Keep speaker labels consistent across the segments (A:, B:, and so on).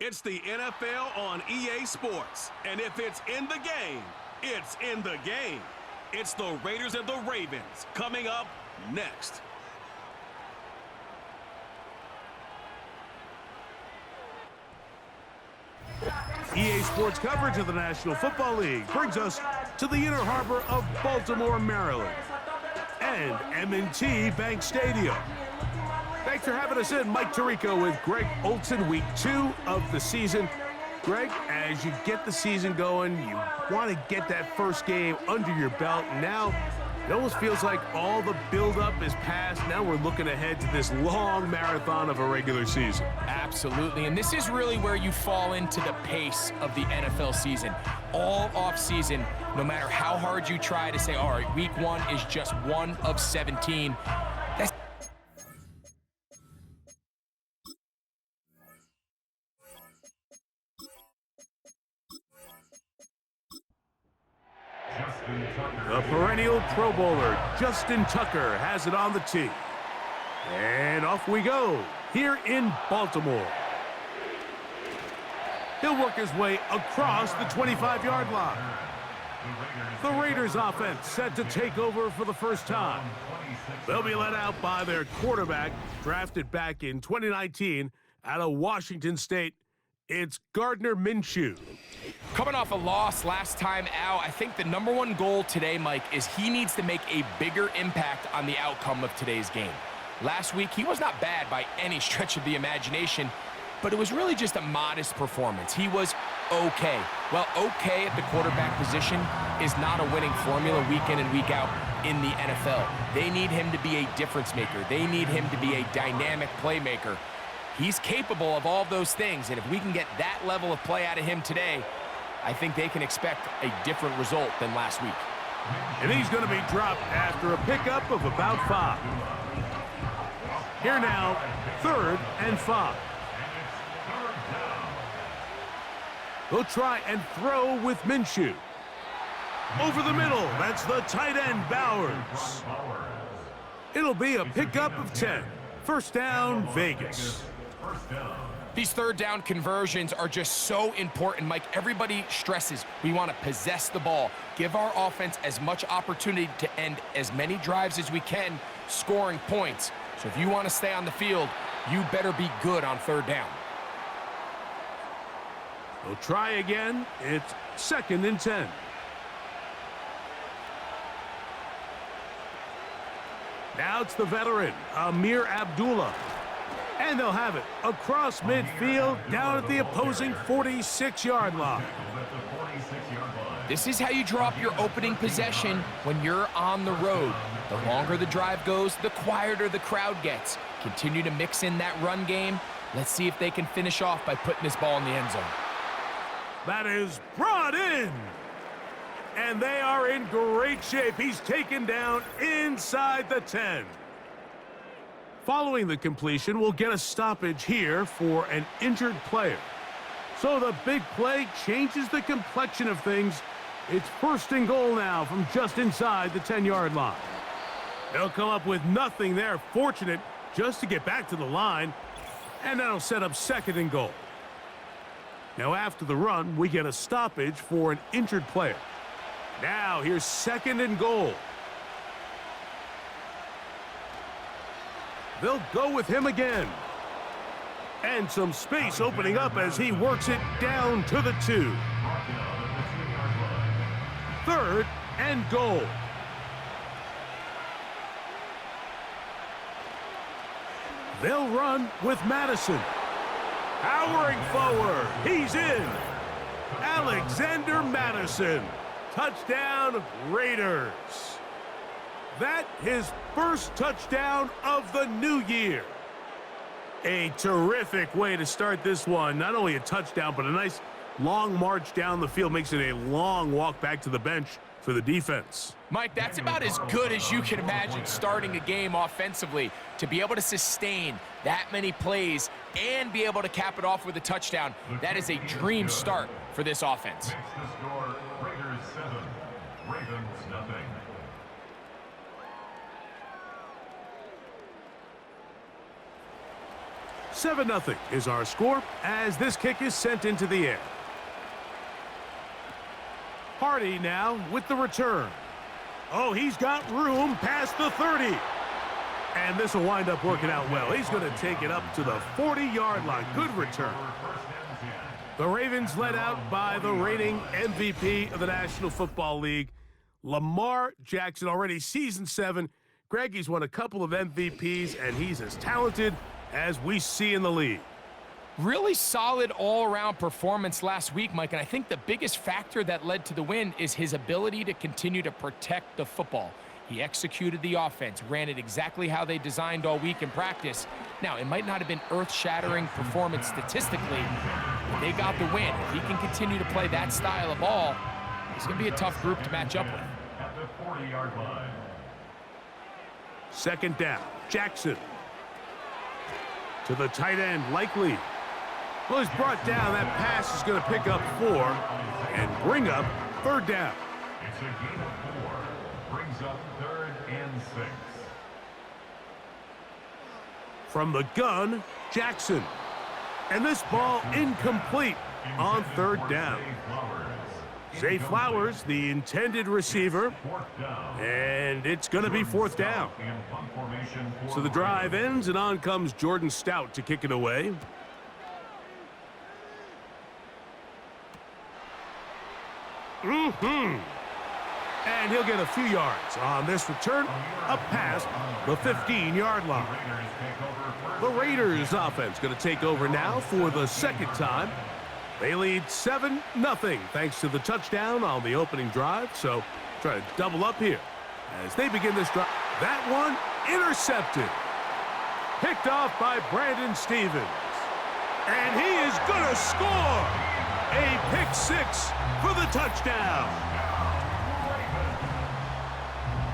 A: It's the NFL on EA Sports. And if it's in the game, it's in the game. It's the Raiders and the Ravens coming up next.
B: EA Sports coverage of the National Football League brings us to the inner harbor of Baltimore, Maryland, and M&T Bank Stadium. Thanks for having us in. Mike Tirico with Greg Olson, week 2 of the season. Greg, as you get the season going, you want to get that first game under your belt. Now, it almost feels like all the buildup is past. Now we're looking ahead to this long marathon of a regular season.
C: Absolutely, and this is really where you fall into the pace of the NFL season. All off-season, no matter how hard you try to say, all right, week 1 is just 1 of 17. That's
B: the perennial Pro Bowler, Justin Tucker, has it on the tee. And off we go, here in Baltimore. He'll work his way across the 25-yard line. The Raiders offense set to take over for the first time. They'll be led out by their quarterback, drafted back in 2019 out of Washington State. It's Gardner Minshew.
C: coming off a loss last time out. I think the number one goal today, Mike, is he needs to make a bigger impact on the outcome of today's game. Last week, he was not bad by any stretch of the imagination, but it was really just a modest performance. He was okay. Well, okay at the quarterback position is not a winning formula week in and week out in the NFL. They need him to be a difference maker. They need him to be a dynamic playmaker. He's capable of all those things, and if we can get that level of play out of him today, I think they can expect a different result than last week.
B: And he's going to be dropped after a pickup of about 5. Here now, 3rd and 5. They'll try and throw with Minshew. Over the middle, that's the tight end, Bowers. It'll be a pickup of 10. First down, Vegas.
C: These third down conversions are just so important, Mike. Everybody stresses we want to possess the ball, give our offense as much opportunity to end as many drives as we can, scoring points. So if you want to stay on the field, you better be good on third down.
B: They'll try again. It's 2nd and 10. Now it's the veteran, Amir Abdullah. And they'll have it across midfield down at the opposing 46-yard line.
C: This is how you drop your opening possession when you're on the road. The longer the drive goes, the quieter the crowd gets. Continue to mix in that run game. Let's see if they can finish off by putting this ball in the end zone.
B: That is brought in. And they are in great shape. He's taken down inside the 10. Following the completion, we'll get a stoppage here for an injured player. So the big play changes the complexion of things. It's 1st and goal now from just inside the 10-yard line. They'll come up with nothing there. Fortunate just to get back to the line. And that'll set up 2nd and goal. Now after the run, we get a stoppage for an injured player. Now here's 2nd and goal. They'll go with him again. And some space opening up as he works it down to the 2. 3rd and goal. They'll run with Madison. Powering forward. He's in. Alexander Madison. Touchdown, Raiders. That his first touchdown of the new year. A terrific way to start this one. Not only a touchdown, but a nice long march down the field. Makes it a long walk back to the bench for the defense.
C: Mike, that's about as good as you can imagine starting a game offensively. To be able to sustain that many plays and be able to cap it off with a touchdown, that is a dream start for this offense.
D: Next to score, Raiders 7, Ravens nothing.
B: 7-0 is our score as this kick is sent into the air. Hardy now with the return. Oh, he's got room past the 30. And this will wind up working out well. He's going to take it up to the 40-yard line. Good return. The Ravens led out by the reigning MVP of the National Football League, Lamar Jackson, already season 7. Greg, he's won a couple of MVPs, and he's as talented as we see in the league.
C: Really solid all-around performance last week, Mike, and I think the biggest factor that led to the win is his ability to continue to protect the football. He executed the offense, ran it exactly how they designed all week in practice. Now, it might not have been earth-shattering performance statistically, but they got the win. If he can continue to play that style of ball, it's going to be a tough group to match up with.
D: At the 40-yard line.
B: Second down, Jackson. To the tight end, Likely. Well, he's brought down. That pass is going to pick up 4 and bring up third down.
D: It's a gain of 4. Brings up 3rd and 6.
B: From the gun, Jackson. And this ball incomplete on third down. Zay Flowers, the intended receiver, and it's going to be fourth down. So the drive ends, and on comes Jordan Stout to kick it away. And he'll get a few yards on this return up past the 15-yard line. The Raiders offense going to take over now for the second time. They lead 7-0 thanks to the touchdown on the opening drive. So try to double up here as they begin this drive. That one intercepted. Picked off by Brandon Stevens. And he is going to score. A pick 6 for the touchdown.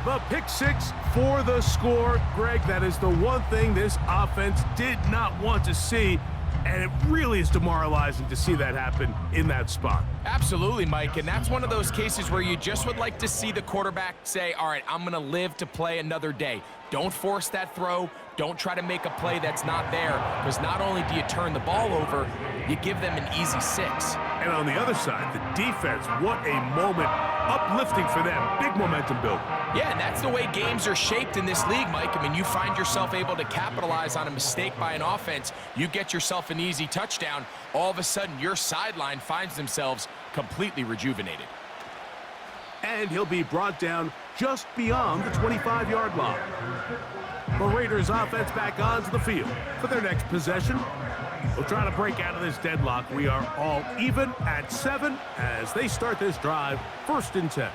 B: The pick 6 for the score. Greg, that is the one thing this offense did not want to see. And it really is demoralizing to see that happen in that spot.
C: Absolutely, Mike, and that's one of those cases where you just would like to see the quarterback say, all right, I'm going to live to play another day. Don't force that throw. Don't try to make a play that's not there, because not only do you turn the ball over, you give them an easy 6.
B: And on the other side, the defense, what a moment. Uplifting for them. Big momentum build.
C: Yeah, and that's the way games are shaped in this league, Mike. I mean, you find yourself able to capitalize on a mistake by an offense. You get yourself an easy touchdown. All of a sudden, your sideline finds themselves completely rejuvenated.
B: And he'll be brought down just beyond the 25-yard line. The Raiders offense back onto the field for their next possession. We'll try to break out of this deadlock. We are all even at 7 as they start this drive, 1st and 10.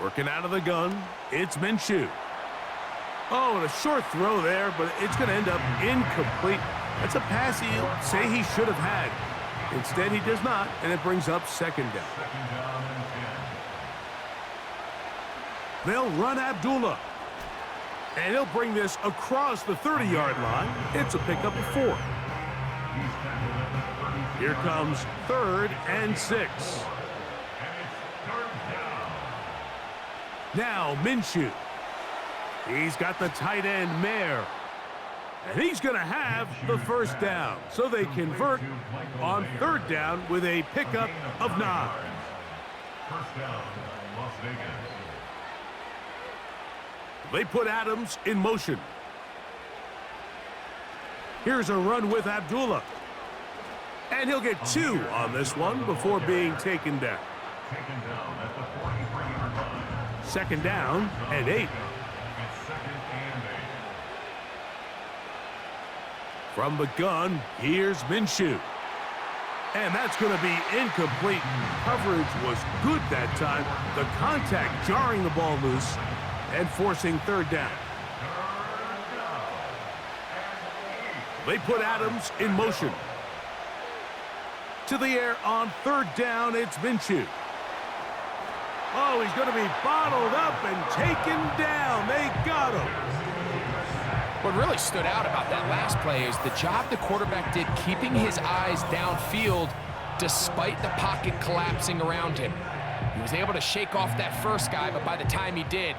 B: Working out of the gun, it's Minshew. Oh, and a short throw there, but it's going to end up incomplete. That's a pass he'll say he should have had. Instead, he does not, and it brings up 2nd down. They'll run Abdullah. And he'll bring this across the 30-yard line. It's a pickup of 4. Here comes 3rd and 6. Now Minshew. He's got the tight end Mayer. And he's going to have the 1st down. So they convert on 3rd down with a pickup of 9.
D: 1st down, Las Vegas.
B: They put Adams in motion. Here's a run with Abdullah. And he'll get 2 on this one before being taken down.
D: Taken down at the 43-yard line.
B: 2nd down and 8.
D: It's 2nd and 8.
B: From the gun, here's Minshew. And that's going to be incomplete. Coverage was good that time. The contact jarring the ball loose and forcing 3rd down. They put Adams in motion. To the air on 3rd down, it's Minshew. Oh, he's going to be bottled up and taken down. They got him.
C: What really stood out about that last play is the job the quarterback did keeping his eyes downfield despite the pocket collapsing around him. He was able to shake off that first guy, but by the time he did,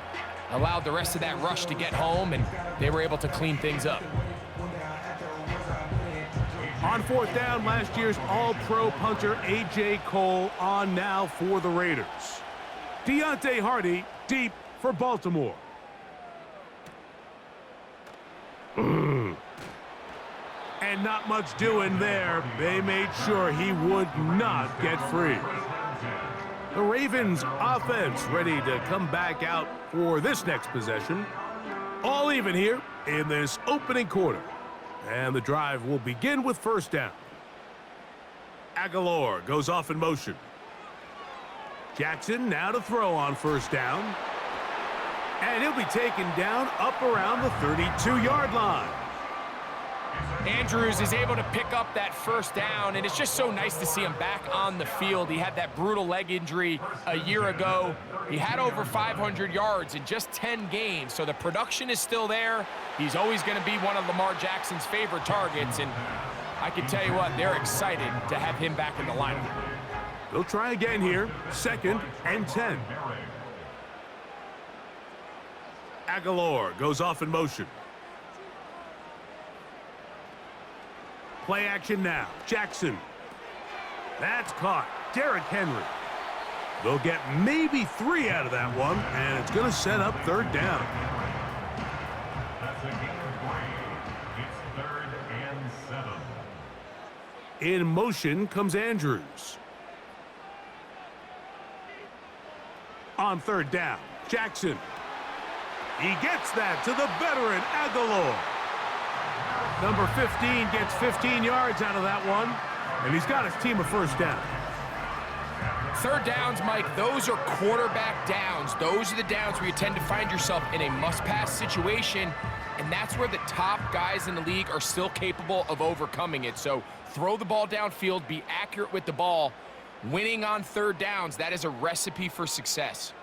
C: allowed the rest of that rush to get home, and they were able to clean things up.
B: On fourth down, last year's All-Pro punter A.J. Cole on now for the Raiders. Deontay Hardy deep for Baltimore. And not much doing there. They made sure he would not get free. The Ravens offense ready to come back out for this next possession. All even here in this opening quarter. And the drive will begin with first down. Aguilar goes off in motion. Jackson now to throw on first down. And he'll be taken down up around the 32-yard line.
C: Andrews is able to pick up that first down, and it's just so nice to see him back on the field. He had that brutal leg injury a year ago. He had over 500 yards in just 10 games, so the production is still there. He's always going to be one of Lamar Jackson's favorite targets, and I can tell you what, they're excited to have him back in the lineup.
B: They'll try again here, 2nd and 10. Aguilar goes off in motion. Play action now. Jackson. That's caught. Derrick Henry. They'll get maybe 3 out of that one, and it's going to set up third down.
D: That's a gain of 3. It's 3rd and 7.
B: In motion comes Andrews. On third down, Jackson. He gets that to the veteran Aguilar. Number 15 gets 15 yards out of that one, and he's got his team a first down.
C: Third downs, Mike, those are quarterback downs. Those are the downs where you tend to find yourself in a must-pass situation, and that's where the top guys in the league are still capable of overcoming it. So throw the ball downfield, be accurate with the ball. Winning on third downs, that is a recipe for success.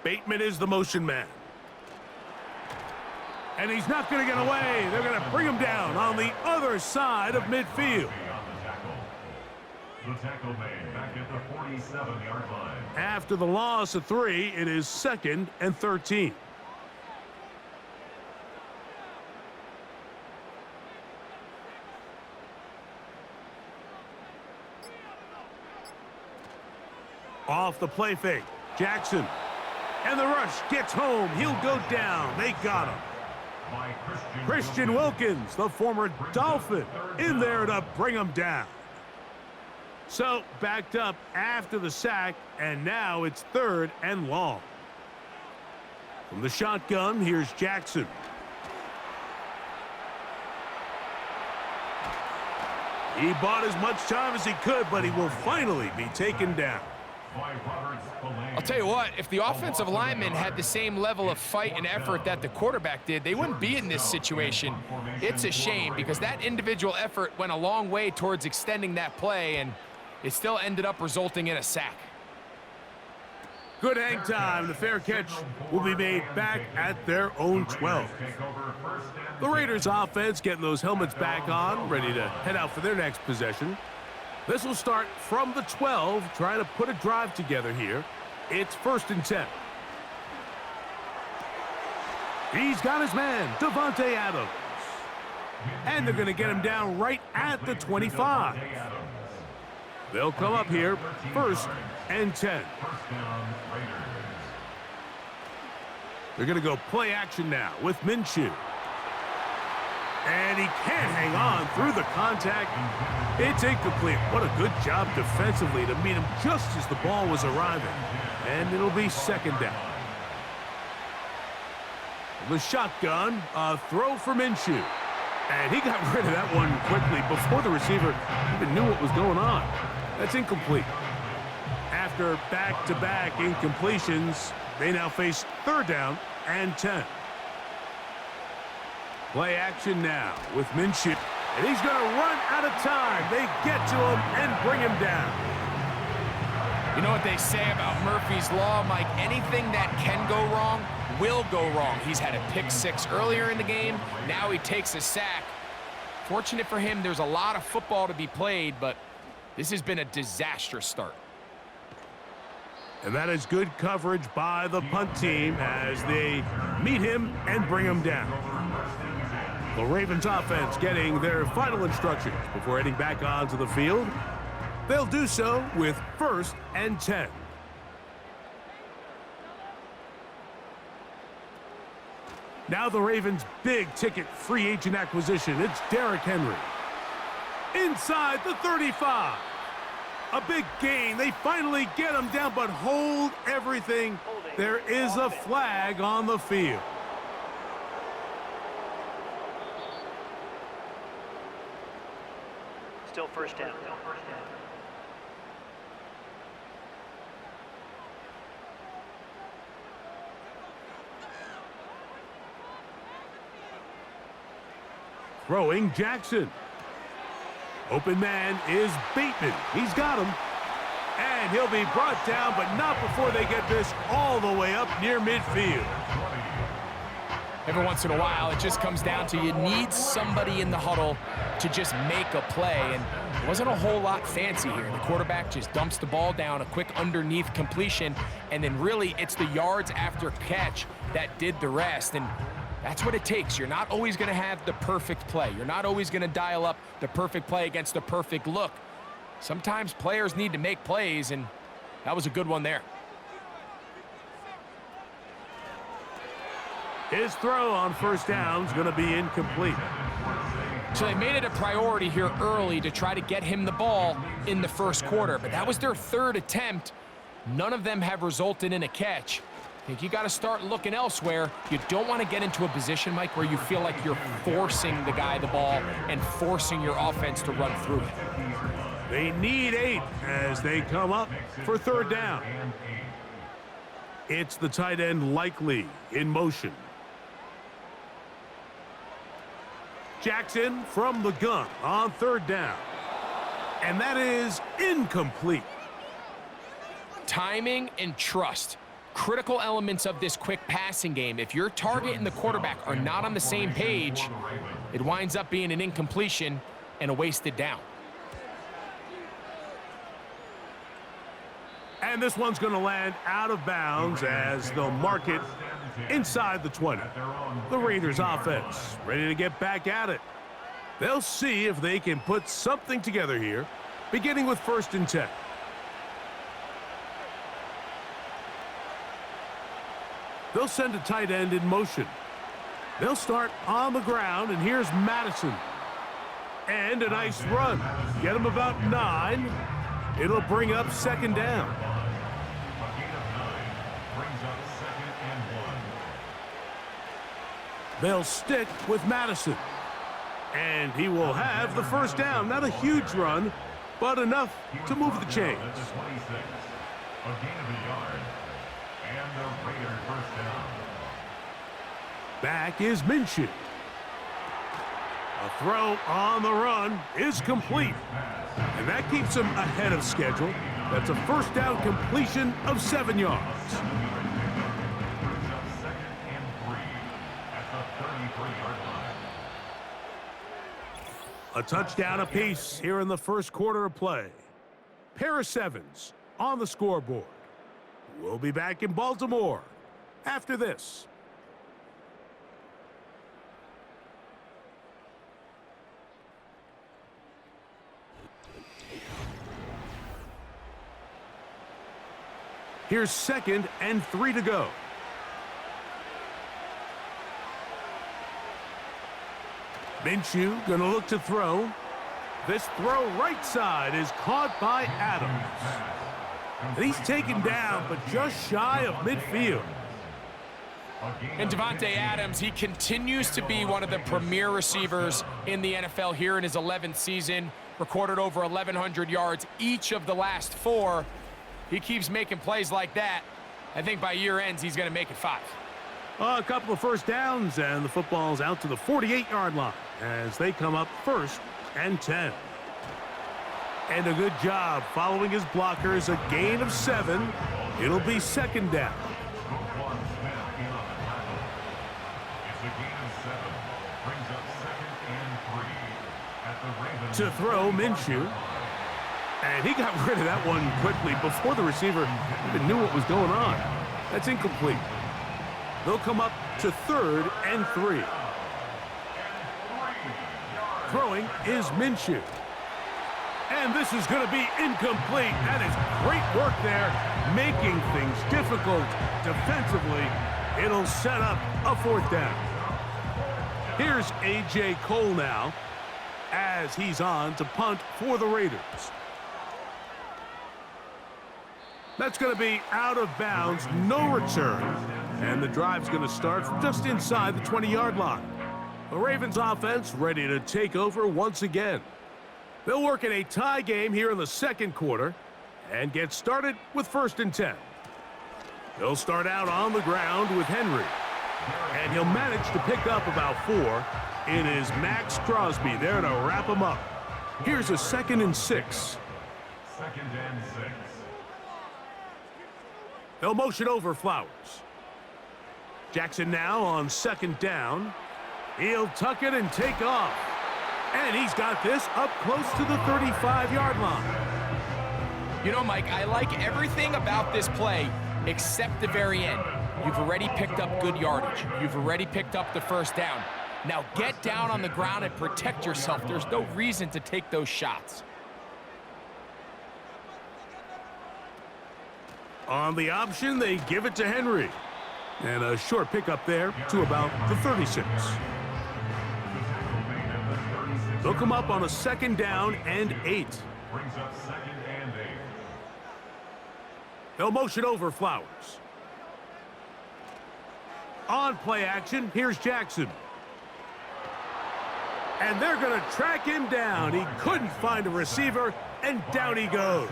B: Bateman is the motion man. And he's not going to get away. They're going to bring him down on the other side of midfield.
D: The tackle made back at the 47-yard line.
B: After the loss of 3, it is 2nd and 13. Off the play fake, Jackson. And the rush gets home. He'll go down. They got him. Christian Wilkins, the former Dolphin, in there to bring him down. So backed up after the sack, and now it's 3rd and long. From the shotgun, here's Jackson. He bought as much time as he could, but he will finally be taken down.
C: I'll tell you what, if the offensive lineman had the same level of fight and effort that the quarterback did, they wouldn't be in this situation. It's a shame because that individual effort went a long way towards extending that play, and it still ended up resulting in a sack.
B: Good hang time. The fair catch will be made back at their own 12. The Raiders offense getting those helmets back on, ready to head out for their next possession. This will start from the 12, trying to put a drive together here. It's 1st and 10. He's got his man, Davante Adams. And they're going to get him down right at the 25. They'll come up here, 1st and 10. They're going to go play action now with Minshew. And he can't hang on through the contact. It's incomplete. What a good job defensively to meet him just as the ball was arriving. And it'll be 2nd down. The shotgun, a throw for Minshew. And he got rid of that one quickly before the receiver even knew what was going on. That's incomplete. After back-to-back incompletions, they now face 3rd down and 10. Play action now with Minshew. And he's going to run out of time. They get to him and bring him down.
C: You know what they say about Murphy's Law, Mike? Anything that can go wrong will go wrong. He's had a pick 6 earlier in the game. Now he takes a sack. Fortunate for him, there's a lot of football to be played, but this has been a disastrous start.
B: And that is good coverage by the punt team as they meet him and bring him down. The Ravens offense getting their final instructions before heading back onto the field. They'll do so with 1st and 10. Now the Ravens' big-ticket free agent acquisition. It's Derrick Henry. Inside the 35. A big gain. They finally get him down, but hold everything. There is a flag on the field.
E: Still first down.
B: Throwing Jackson. Open man is Bateman. He's got him. And he'll be brought down, but not before they get this all the way up near midfield.
C: Every once in a while, it just comes down to you need somebody in the huddle to just make a play, and it wasn't a whole lot fancy here. The quarterback just dumps the ball down, a quick underneath completion, and then really it's the yards after catch that did the rest, and that's what it takes. You're not always going to have the perfect play. You're not always going to dial up the perfect play against the perfect look. Sometimes players need to make plays, and that was a good one there.
B: His throw on first down is going to be incomplete.
C: So they made it a priority here early to try to get him the ball in the first quarter, but that was their 3rd attempt. None of them have resulted in a catch. I think you got to start looking elsewhere. You don't want to get into a position, Mike, where you feel like you're forcing the guy the ball and forcing your offense to run through it.
B: They need 8 as they come up for 3rd down. It's the tight end Likely in motion. Jackson from the gun on 3rd down. And that is incomplete.
C: Timing and trust. Critical elements of this quick passing game. If your target and the quarterback are not on the same page, it winds up being an incompletion and a wasted down.
B: And this one's going to land out of bounds as they'll mark it inside the 20. The Raiders offense ready to get back at it. They'll see if they can put something together here, beginning with 1st and 10. They'll send a tight end in motion. They'll start on the ground, and here's Madison. And a nice run. Get him about 9. It'll bring up 2nd down. They'll stick with Madison. And he will have the 1st down. Not a huge run, but enough to move the chains.
D: A gain of a yard. And the Raiders first down.
B: Back is Minshew. A throw on the run is complete. And that keeps him ahead of schedule. That's a 1st down completion of 7 yards. A touchdown apiece here in the 1st quarter of play. Pair of 7s on the scoreboard. We'll be back in Baltimore after this. Here's 2nd and 3 to go. Minshew gonna look to throw. This throw right side is caught by Adams. And he's taken down, but just shy of midfield.
C: And Davante Adams, he continues to be one of the premier receivers in the NFL here in his 11th season. Recorded over 1,100 yards each of the last 4. He keeps making plays like that. I think by year ends, he's going to make it 5.
B: A couple of 1st downs, and the football's out to the 48-yard line as they come up 1st and 10. And a good job following his blockers, a gain of 7. It'll be 2nd down. To throw Minshew. And he got rid of that one quickly before the receiver even knew what was going on. That's incomplete. They'll come up to 3rd and 3. Throwing is Minshew. And this is going to be incomplete. That is great work there, making things difficult defensively. It'll set up a 4th down. Here's A.J. Cole now as he's on to punt for the Raiders. That's going to be out of bounds, no return. And the drive's going to start from just inside the 20-yard line. The Ravens offense ready to take over once again. They'll work in a tie game here in the 2nd quarter and get started with 1st and 10. They'll start out on the ground with Henry. And he'll manage to pick up about 4. It is Max Crosby there to wrap him up. Here's a 2nd and 6.
D: 2nd and 6.
B: They'll motion over Flowers. Jackson now on 2nd down. He'll tuck it and take off. And he's got this up close to the 35-yard line.
C: You know, Mike, I like everything about this play except the very end. You've already picked up good yardage. You've already picked up the 1st down. Now get down on the ground and protect yourself. There's no reason to take those shots.
B: On the option, they give it to Henry. And a short pickup there to about the 36. They'll come up on a 2nd down and 8.
D: Brings up 2nd and 8.
B: They'll motion over Flowers. On play action, here's Jackson. And they're going to track him down. He couldn't find a receiver, and down he goes.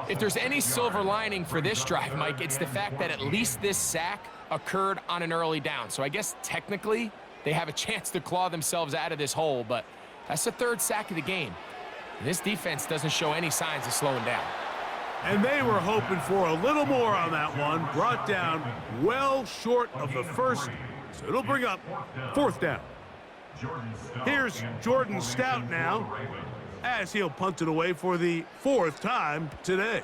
C: If there's any silver lining for this drive, Mike, it's the fact that at least this sack occurred on an early down. So I guess technically they have a chance to claw themselves out of this hole, but that's the 3rd sack of the game. And this defense doesn't show any signs of slowing down.
B: And they were hoping for a little more on that one. Brought down well short of the 1st, so it'll bring up 4th down. Here's Jordan Stout now as he'll punt it away for the 4th time today.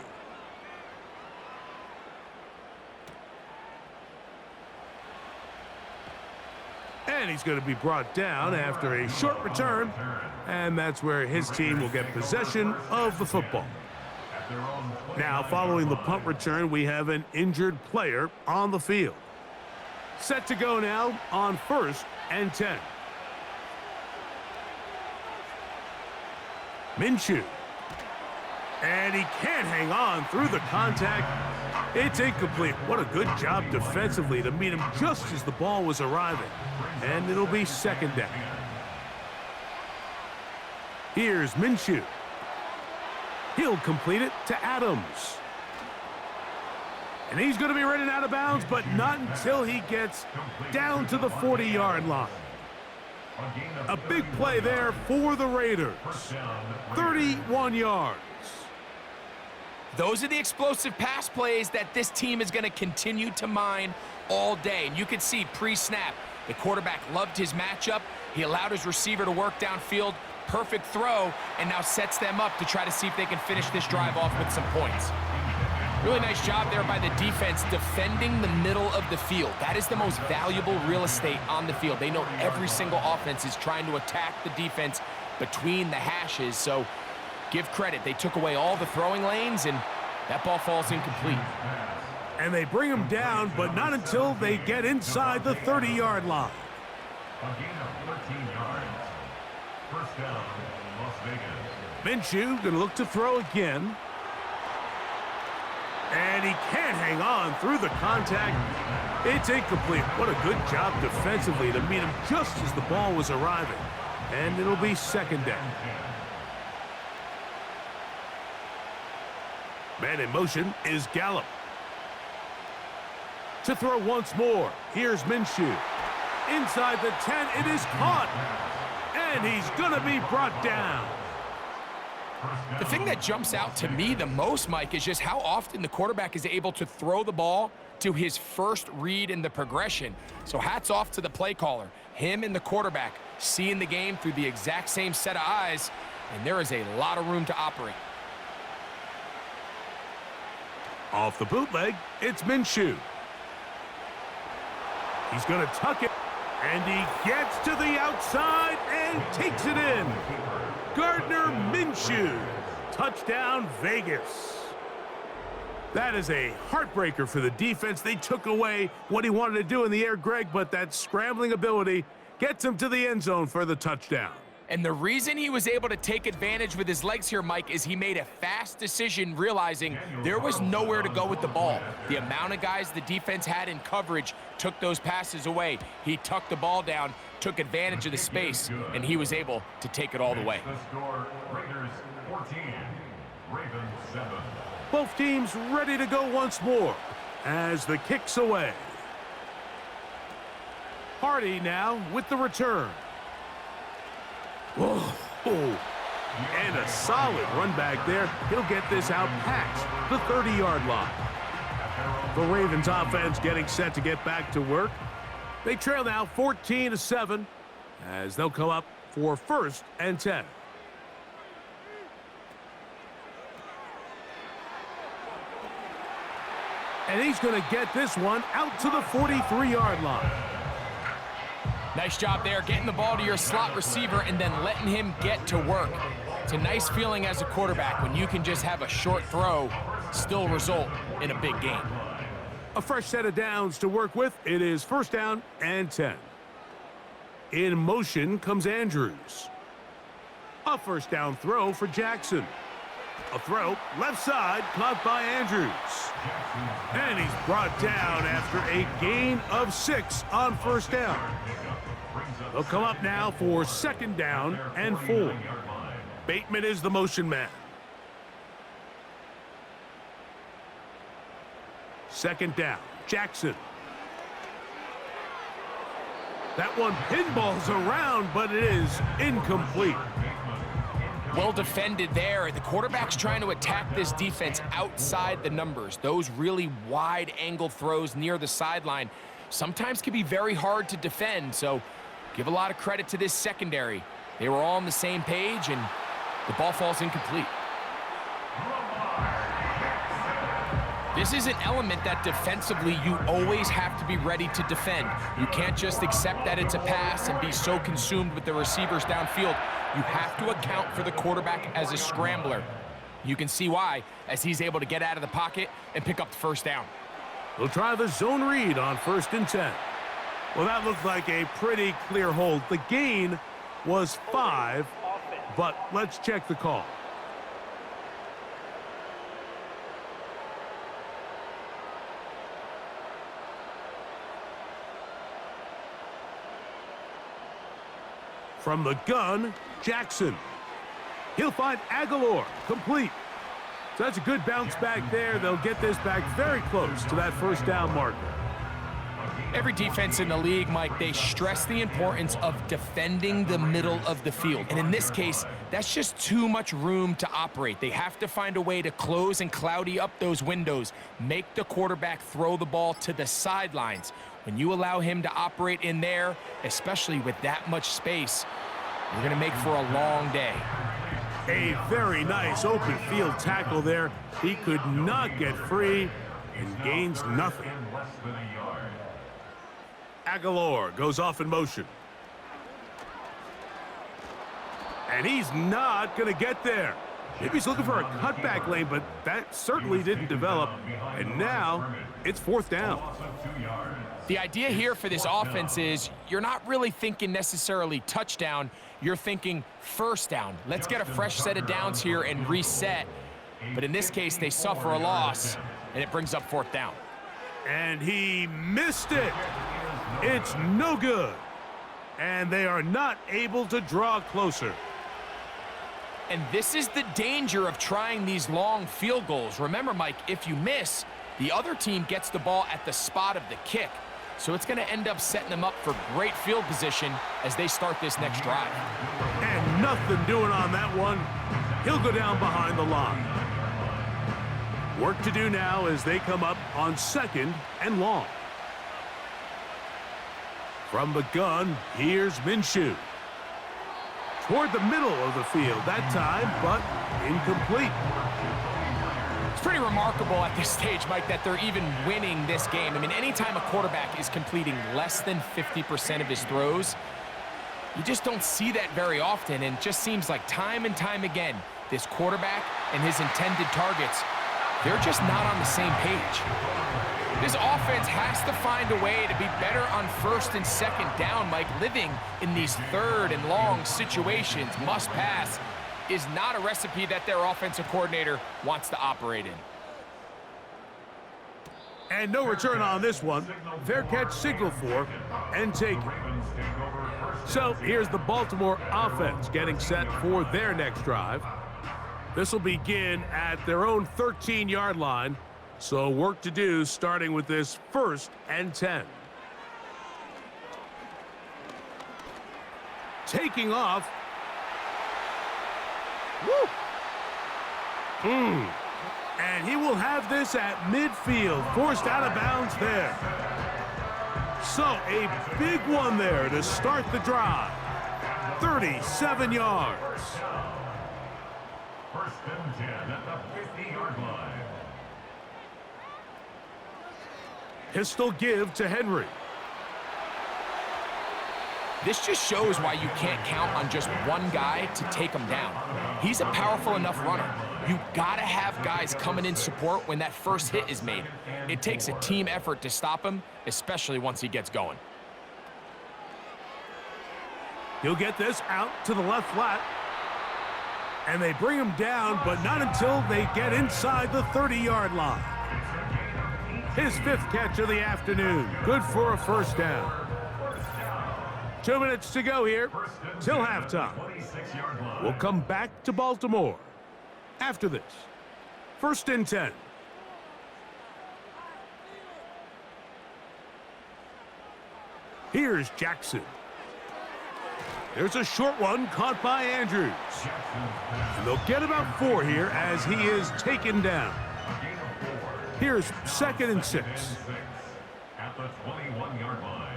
B: And he's going to be brought down after a short return, and that's where his team will get possession of the football. Now, following the punt return, we have an injured player on the field. Set to go now on 1st and 10. Minshew. And he can't hang on through the contact. It's incomplete. What a good job defensively to meet him just as the ball was arriving. And it'll be 2nd down. Here's Minshew. He'll complete it to Adams. And he's going to be running out of bounds, but not until he gets down to the 40-yard line. A big play there for the Raiders. 31 yards.
C: Those are the explosive pass plays that this team is going to continue to mine all day. And you can see pre-snap, the quarterback loved his matchup. He allowed his receiver to work downfield. Perfect throw, and now sets them up to try to see if they can finish this drive off with some points. Really nice job there by the defense defending the middle of the field. That is the most valuable real estate on the field. They know every single offense is trying to attack the defense between the hashes, so give credit. They took away all the throwing lanes, and that ball falls incomplete.
B: And they bring him down, but not until they get inside the 30-yard line.
D: A gain of 13 yards. 1st down, Las Vegas.
B: Minshew going to look to throw again. And he can't hang on through the contact. It's incomplete. What a good job defensively to meet him just as the ball was arriving. And it'll be 2nd down. Man in motion is Gallup. To throw once more, here's Minshew. Inside the 10, it is caught. And he's going to be brought down.
C: The thing that jumps out to me the most, Mike, is just how often the quarterback is able to throw the ball to his first read in the progression. So hats off to the play caller. Him and the quarterback seeing the game through the exact same set of eyes. and there is a lot of room to operate.
B: Off the bootleg, it's Minshew. He's going to tuck it, and he gets to the outside and takes it in. Gardner Minshew, touchdown Vegas. That is a heartbreaker for the defense. They took away what he wanted to do in the air, Greg, but that scrambling ability gets him to the end zone for the touchdown.
C: And the reason he was able to take advantage with his legs here, Mike, is he made a fast decision realizing there was nowhere to go with the ball. The amount of guys the defense had in coverage took those passes away. He tucked the ball down, took advantage of the space, and he was able to take it all the way.
D: The score, Raiders 14, Ravens 7.
B: Both teams ready to go once more as the kick's away. Hardy now with the return. Oh, and a solid run back there. He'll get this out past the 30-yard line. The Ravens offense getting set to get back to work. They trail now 14-7 as they'll come up for 1st and 10. And he's going to get this one out to the 43-yard line.
C: Nice job there, getting the ball to your slot receiver and then letting him get to work. It's a nice feeling as a quarterback when you can just have a short throw still result in a big game.
B: A fresh set of downs to work with. It is 1st down and 10. In motion comes Andrews. A 1st down throw for Jackson. A throw left side caught by Andrews. And he's brought down after a gain of 6 on 1st down. They'll come up now for 2nd down and 4. Bateman is the motion man. 2nd down, Jackson. That one pinballs around, but it is incomplete.
C: Well defended there. The quarterback's trying to attack this defense outside the numbers. Those really wide angle throws near the sideline sometimes can be very hard to defend, so give a lot of credit to this secondary. They were all on the same page, and the ball falls incomplete. This is an element that defensively you always have to be ready to defend. You can't just accept that it's a pass and be so consumed with the receivers downfield. You have to account for the quarterback as a scrambler. You can see why, as he's able to get out of the pocket and pick up the 1st down.
B: We'll try the zone read on 1st and 10. Well, that looked like a pretty clear hold. The gain was 5, but let's check the call. From the gun, Jackson. He'll find Aguilar, complete. So that's a good bounce back there. They'll get this back very close to that 1st down marker.
C: Every defense in the league, Mike, they stress the importance of defending the middle of the field. And in this case, that's just too much room to operate. They have to find a way to close and cloudy up those windows, make the quarterback throw the ball to the sidelines. When you allow him to operate in there, especially with that much space, you're going to make for a long day.
B: A very nice open field tackle there. He could not get free and gains nothing. Aguilar goes off in motion. And he's not going to get there. Maybe he's looking for a cutback lane, but that certainly didn't develop. And now it's 4th down.
C: The idea here for this offense is you're not really thinking necessarily touchdown. You're thinking 1st down. Let's get a fresh set of downs here and reset. But in this case, they suffer a loss, and it brings up 4th down.
B: And he missed it. It's no good. And they are not able to draw closer.
C: And this is the danger of trying these long field goals. Remember, Mike, if you miss, the other team gets the ball at the spot of the kick. So it's going to end up setting them up for great field position as they start this next drive.
B: And nothing doing on that one. He'll go down behind the line. Work to do now as they come up on 2nd and long. From the gun, here's Minshew. toward the middle of the field that time, but incomplete.
C: It's pretty remarkable at this stage, Mike, that they're even winning this game. I mean, anytime a quarterback is completing less than 50% of his throws, you just don't see that very often, and it just seems like time and time again, this quarterback and his intended targets, they're just not on the same page. This offense has to find a way to be better on first and second down, Mike. Living in these third and long situations, must pass, is not a recipe that their offensive coordinator wants to operate in.
B: And no return on this one. Fair catch signal for and taken. So here's the Baltimore offense getting set for their next drive. This will begin at their own 13-yard line. So work to do starting with this 1st and 10. Taking off. Woo! And he will have this at midfield, forced out of bounds there. So a big one there to start the drive. 37 yards.
D: 1st and 10 at the 50-yard line.
B: Pistol give to Henry.
C: This just shows why you can't count on just one guy to take him down. He's a powerful enough runner. You gotta have guys coming in support when that first hit is made. It takes a team effort to stop him, especially once he gets going.
B: He'll get this out to the left flat. And they bring him down, but not until they get inside the 30-yard line. His 5th catch of the afternoon. Good for a 1st down. 2 minutes to go here till halftime. We'll come back to Baltimore after this. 1st and 10. Here's Jackson. There's a short one caught by Andrews. And they'll get about 4 here as he is taken down. Here's 2nd and 6.
D: At the 21-yard line.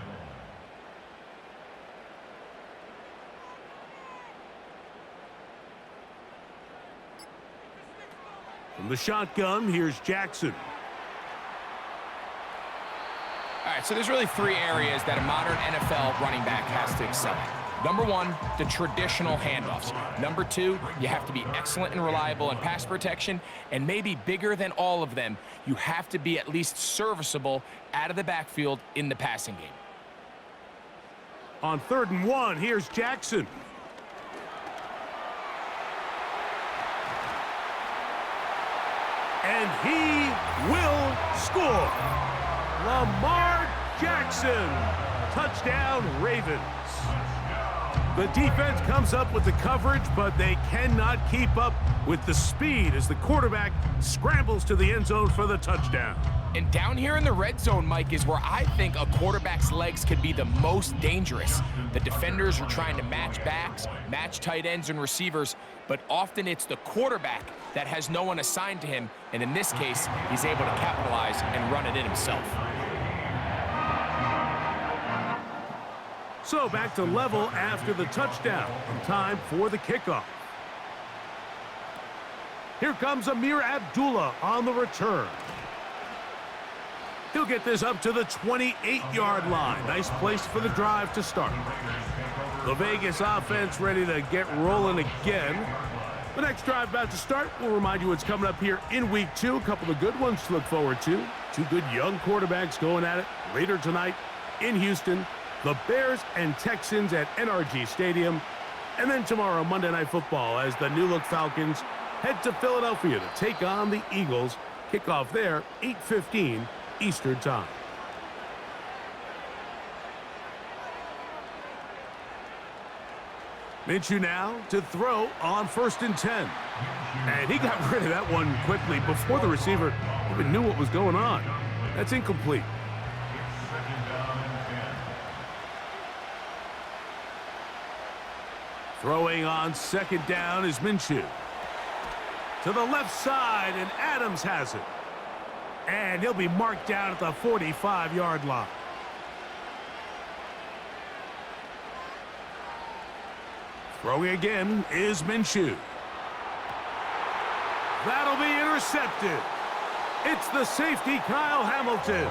B: From the shotgun, here's Jackson.
C: All right, so there's really 3 areas that a modern NFL running back has to excel at. Number 1, the traditional handoffs. Number 2, you have to be excellent and reliable in pass protection, and maybe bigger than all of them, you have to be at least serviceable out of the backfield in the passing game.
B: On 3rd and 1, here's Jackson. And he will score. Lamar Jackson. Touchdown, Ravens. The defense comes up with the coverage, but they cannot keep up with the speed as the quarterback scrambles to the end zone for the touchdown.
C: And down here in the red zone, Mike, is where I think a quarterback's legs could be the most dangerous. The defenders are trying to match backs, match tight ends and receivers, but often it's the quarterback that has no one assigned to him, and in this case, he's able to capitalize and run it in himself.
B: So back to level after the touchdown, and time for the kickoff. Here comes Amir Abdullah on the return. He'll get this up to the 28-yard line. Nice place for the drive to start. The Vegas offense ready to get rolling again. The next drive about to start. We'll remind you what's coming up here in week 2. A couple of good ones to look forward to. 2 good young quarterbacks going at it later tonight in Houston. The Bears and Texans at NRG Stadium. And then tomorrow, Monday Night Football, as the new-look Falcons head to Philadelphia to take on the Eagles. Kickoff there, 8:15 Eastern Time. Minshew now to throw on 1st and 10. And he got rid of that one quickly before the receiver even knew what was going on. That's incomplete. Throwing on 2nd down is Minshew. To the left side, and Adams has it. And he'll be marked down at the 45-yard line. Throwing again is Minshew. That'll be intercepted. It's the safety, Kyle Hamilton.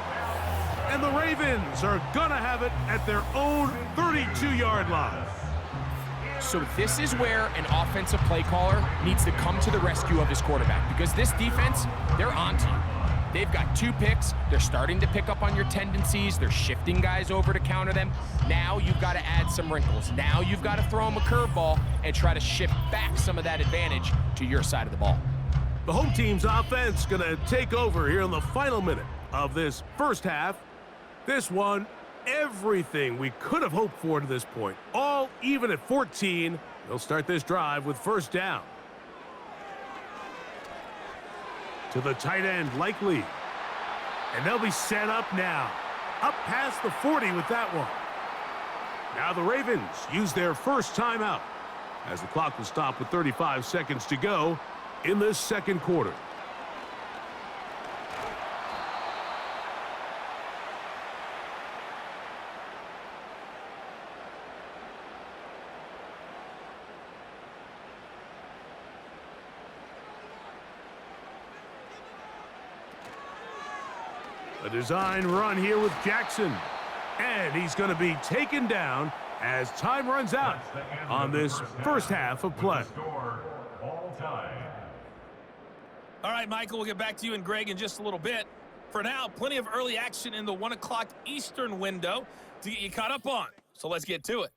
B: And the Ravens are going to have it at their own 32-yard line.
C: So this is where an offensive play caller needs to come to the rescue of his quarterback, because this defense, they're onto you. They've got 2 picks. They're starting to pick up on your tendencies. They're shifting guys over to counter them. Now you've got to add some wrinkles. Now you've got to throw them a curveball and try to shift back some of that advantage to your side of the ball.
B: The home team's offense going to take over here in the final minute of this first half. This one, everything we could have hoped for to this point. All even at 14. They'll start this drive with first down. To the tight end, Likely. And they'll be set up now. Up past the 40 with that one. Now the Ravens use their first timeout as the clock will stop with 35 seconds to go in this second quarter. A design run here with Jackson. And he's going to be taken down as time runs out on this first half of play.
E: All right, Michael, we'll get back to you and Greg in just a little bit. For now, plenty of early action in the 1 o'clock Eastern window to get you caught up on. So let's get to it.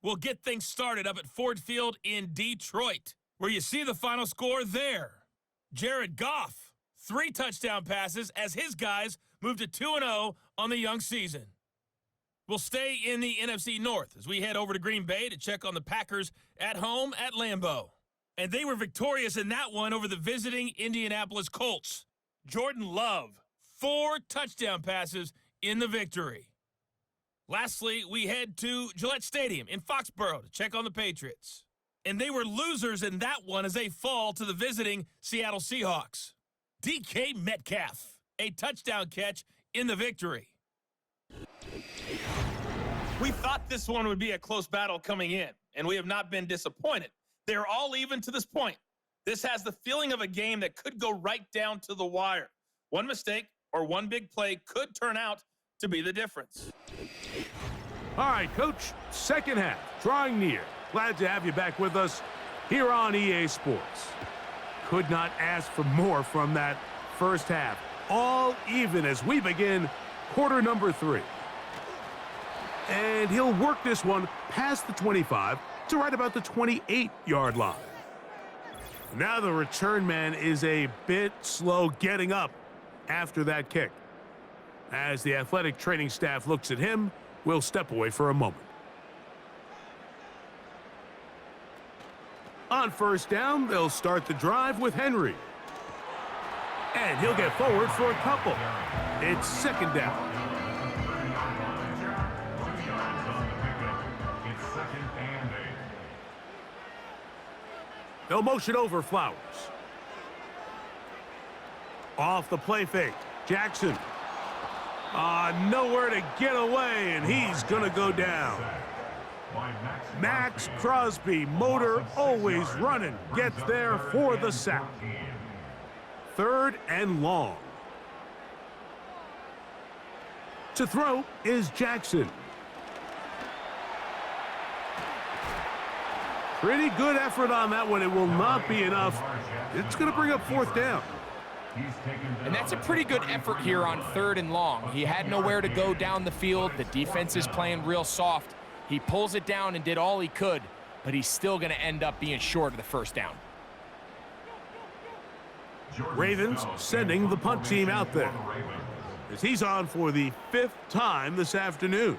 E: We'll get things started up at Ford Field in Detroit, where you see the final score there. Jared Goff, 3 touchdown passes as his guys move to 2-0 on the young season. We'll stay in the NFC North as we head over to Green Bay to check on the Packers at home at Lambeau. And they were victorious in that one over the visiting Indianapolis Colts. Jordan Love, 4 touchdown passes in the victory. Lastly, we head to Gillette Stadium in Foxborough to check on the Patriots. And they were losers in that one as they fall to the visiting Seattle Seahawks. DK Metcalf, a touchdown catch in the victory. We thought this one would be a close battle coming in, and we have not been disappointed. They're all even to this point. This has the feeling of a game that could go right down to the wire. One mistake or one big play could turn out to be the difference.
B: All right, Coach, second half, drawing near. Glad to have you back with us here on EA Sports. Could not ask for more from that first half. All even as we begin quarter number 3. And he'll work this one past the 25 to right about the 28-yard line. Now the return man is a bit slow getting up after that kick. As the athletic training staff looks at him, we'll step away for a moment. On first down, they'll start the drive with Henry. And he'll get forward for a couple. It's second down. They'll motion over Flowers. Off the play fake. Jackson. Nowhere to get away, and he's going to go down. Max Crosby, motor always running, gets there for the sack. Third and long. To throw is Jackson. Pretty good effort on that one. It will not be enough. It's going to bring up fourth down.
C: And that's a pretty good effort here on 3rd and long. He had nowhere to go down the field. The defense is playing real soft. He pulls it down and did all he could, but he's still going to end up being short of the first down.
B: Ravens sending the punt team out there as he's on for the 5th time this afternoon.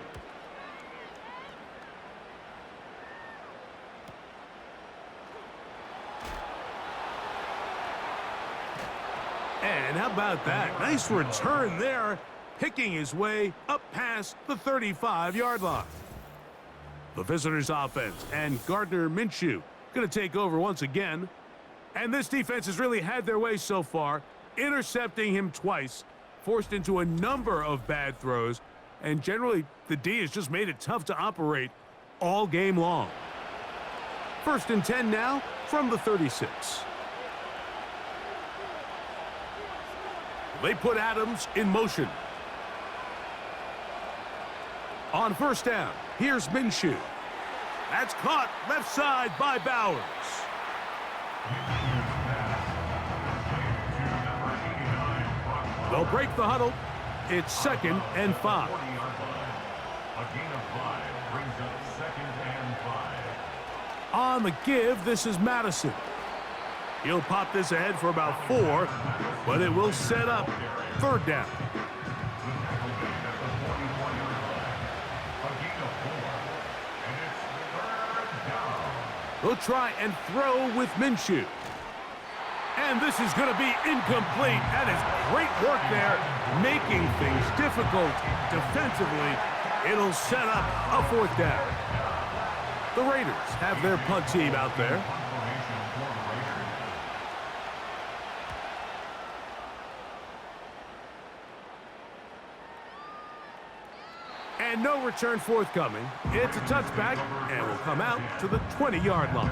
B: And how about that? Nice return there, picking his way up past the 35-yard line. The visitors' offense and Gardner Minshew going to take over once again. And this defense has really had their way so far, intercepting him twice, forced into a number of bad throws, And generally, the D has just made it tough to operate all game long. 1st and 10 now from the 36. They put Adams in motion. On 1st down, here's Minshew. That's caught left side by Bowers. They'll break the huddle. It's 2nd and 5.
D: A gain of 5 brings up 2nd and 5.
B: On the give, this is Madison. He'll pop this ahead for about 4, but it will set up 3rd down. They'll try and throw with Minshew. And this is going to be incomplete. That is great work there, making things difficult defensively. It'll set up a 4th down. The Raiders have their punt team out there. And no return forthcoming. It's a touchback, and will come out to the 20-yard line.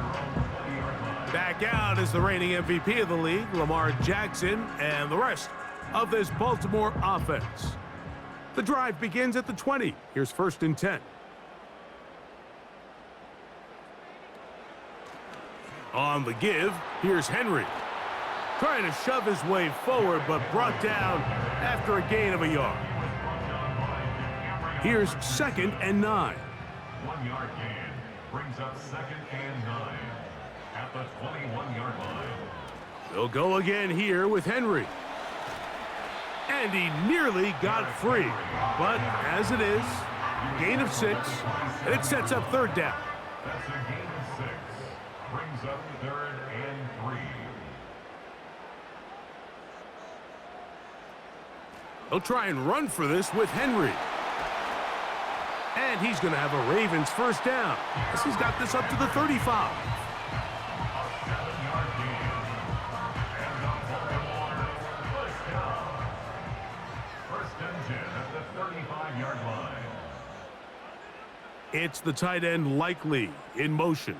B: Back out is the reigning MVP of the league, Lamar Jackson, and the rest of this Baltimore offense. The drive begins at the 20. Here's 1st and 10. On the give, here's Henry. Trying to shove his way forward, but brought down after a gain of a yard. Here's 2nd and 9.
D: 1-yard gain brings up 2nd and 9 at the 21-yard line.
B: They'll go again here with Henry. And he nearly got free. But as it is, gain of 6, and it sets up 3rd down.
D: That's a gain of 6. Brings up 3rd and 3.
B: They'll try and run for this with Henry. And he's going to have a Ravens 1st down as he's got this up to the 35.
D: A 7-yard gain. And the Baltimore first down. 1st and 10 at the 35-yard line.
B: It's the tight end Likely in motion.